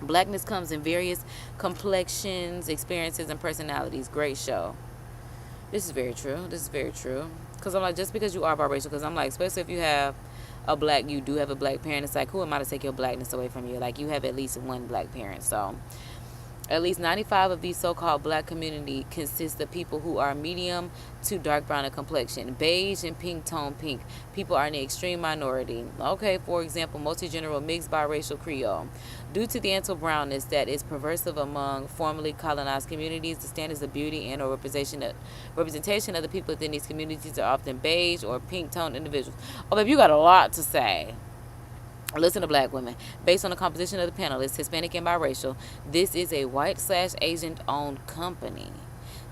Blackness comes in various complexions, experiences, and personalities. Great show. This is very true. Because I'm like, just because you are biracial, because I'm like, especially if you have you do have a black parent, it's like, who am I to take your blackness away from you? Like, you have at least one black parent, so... At least 95 of these so-called black community consists of people who are medium to dark brown in complexion, beige and pink tone pink. People are in the extreme minority. Okay, for example, multi-general mixed biracial Creole. Due to the anti-brownness that is pervasive among formerly colonized communities, the standards of beauty and or representation of the people within these communities are often beige or pink toned individuals. Oh, babe, you got a lot to say. Listen to black women. Based on the composition of the panelists, Hispanic and biracial, this is a white/Asian owned company.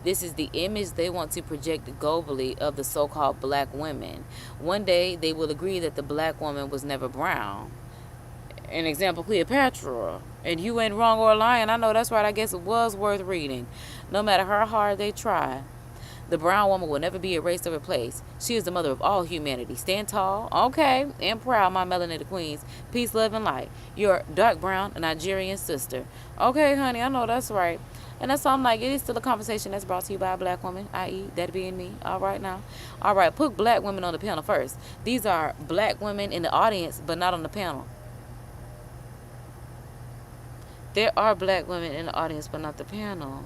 This is the image they want to project globally of the so-called black women. One day they will agree that the black woman was never brown. An example, Cleopatra. And you ain't wrong or lying. I know that's right. I guess it was worth reading. No matter how hard they try, the brown woman will never be erased or replaced. She is the mother of all humanity. Stand tall, okay, and proud, my melanated queens. Peace, love, and light. Your dark brown Nigerian sister. Okay, honey, I know that's right. And that's why I'm like, it is still a conversation that's brought to you by a black woman, i.e., that being me. All right, now. All right, put black women on the panel first. These are black women in the audience, but not on the panel. There are black women in the audience, but not the panel.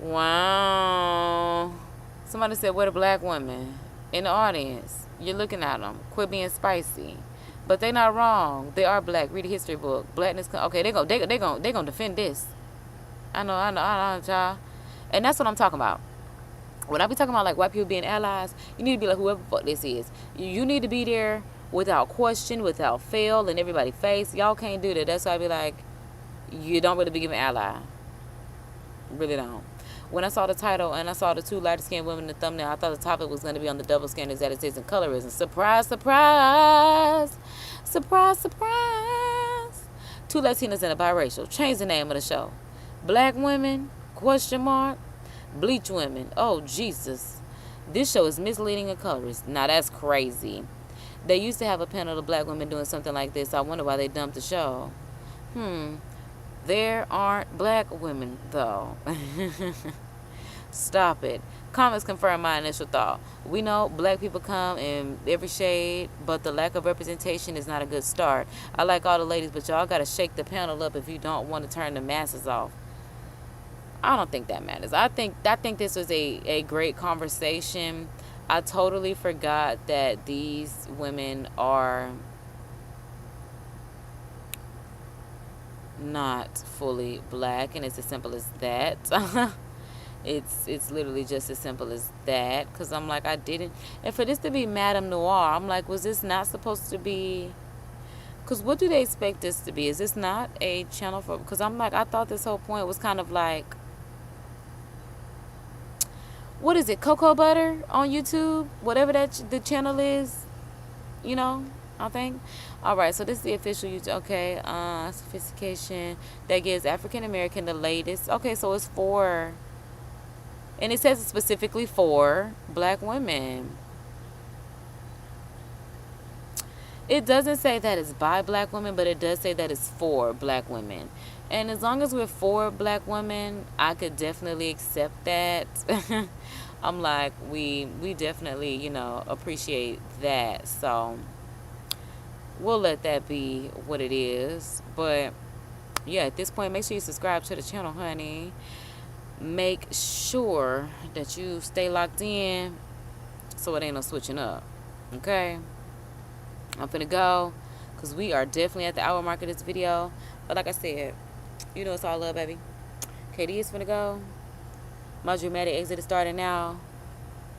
Wow. Somebody said, where the black women in the audience? You're looking at them. Quit being spicy. But they not wrong. They are black. Read a history book. Blackness. Okay, they gonna defend this. I know, y'all. And that's what I'm talking about. When I be talking about like white people being allies, you need to be like whoever the fuck this is. You need to be there without question, without fail, in everybody's face. Y'all can't do that. That's why I be like, you don't really be giving ally. Really don't. When I saw the title and I saw the 2 lighter-skinned women in the thumbnail, I thought the topic was going to be on the double standards that exists in colorism. Surprise, surprise. Surprise, surprise. 2 Latinas and a biracial. Change the name of the show. Black women, question mark. Bleach women. Oh, Jesus. This show is misleading and colorist. Now, that's crazy. They used to have a panel of black women doing something like this. I wonder why they dumped the show. There aren't black women, though. Stop it. Comments confirm my initial thought. We know black people come in every shade, but the lack of representation is not a good start. I like all the ladies, but y'all got to shake the panel up if you don't want to turn the masses off. I don't think that matters. I think this was a great conversation. I totally forgot that these women are not fully black, and it's as simple as that. It's literally just as simple as that. Because I'm like, I didn't. And for this to be Madame Noir, I'm like, was this not supposed to be? Because what do they expect this to be? Is this not a channel for? Because I'm like, I thought this whole point was kind of like, what is it, cocoa butter on YouTube? Whatever the channel is, you know, I think. All right, so this is the official YouTube. Okay, sophistication that gives African American the latest. Okay, so it's for, and it says it's specifically for black women. It doesn't say that it's by black women, but it does say that it's for black women. And as long as we're for black women, I could definitely accept that. I'm like, we definitely, you know, appreciate that. So we'll let that be what it is. But yeah, at this point, make sure you subscribe to the channel, honey. Make sure that you stay locked in so it ain't no switching up. Okay? I'm finna go because we are definitely at the hour mark of this video. But like I said, you know it's all love, baby. KD is finna go. My dramatic exit is starting now.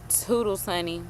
Toodles, honey.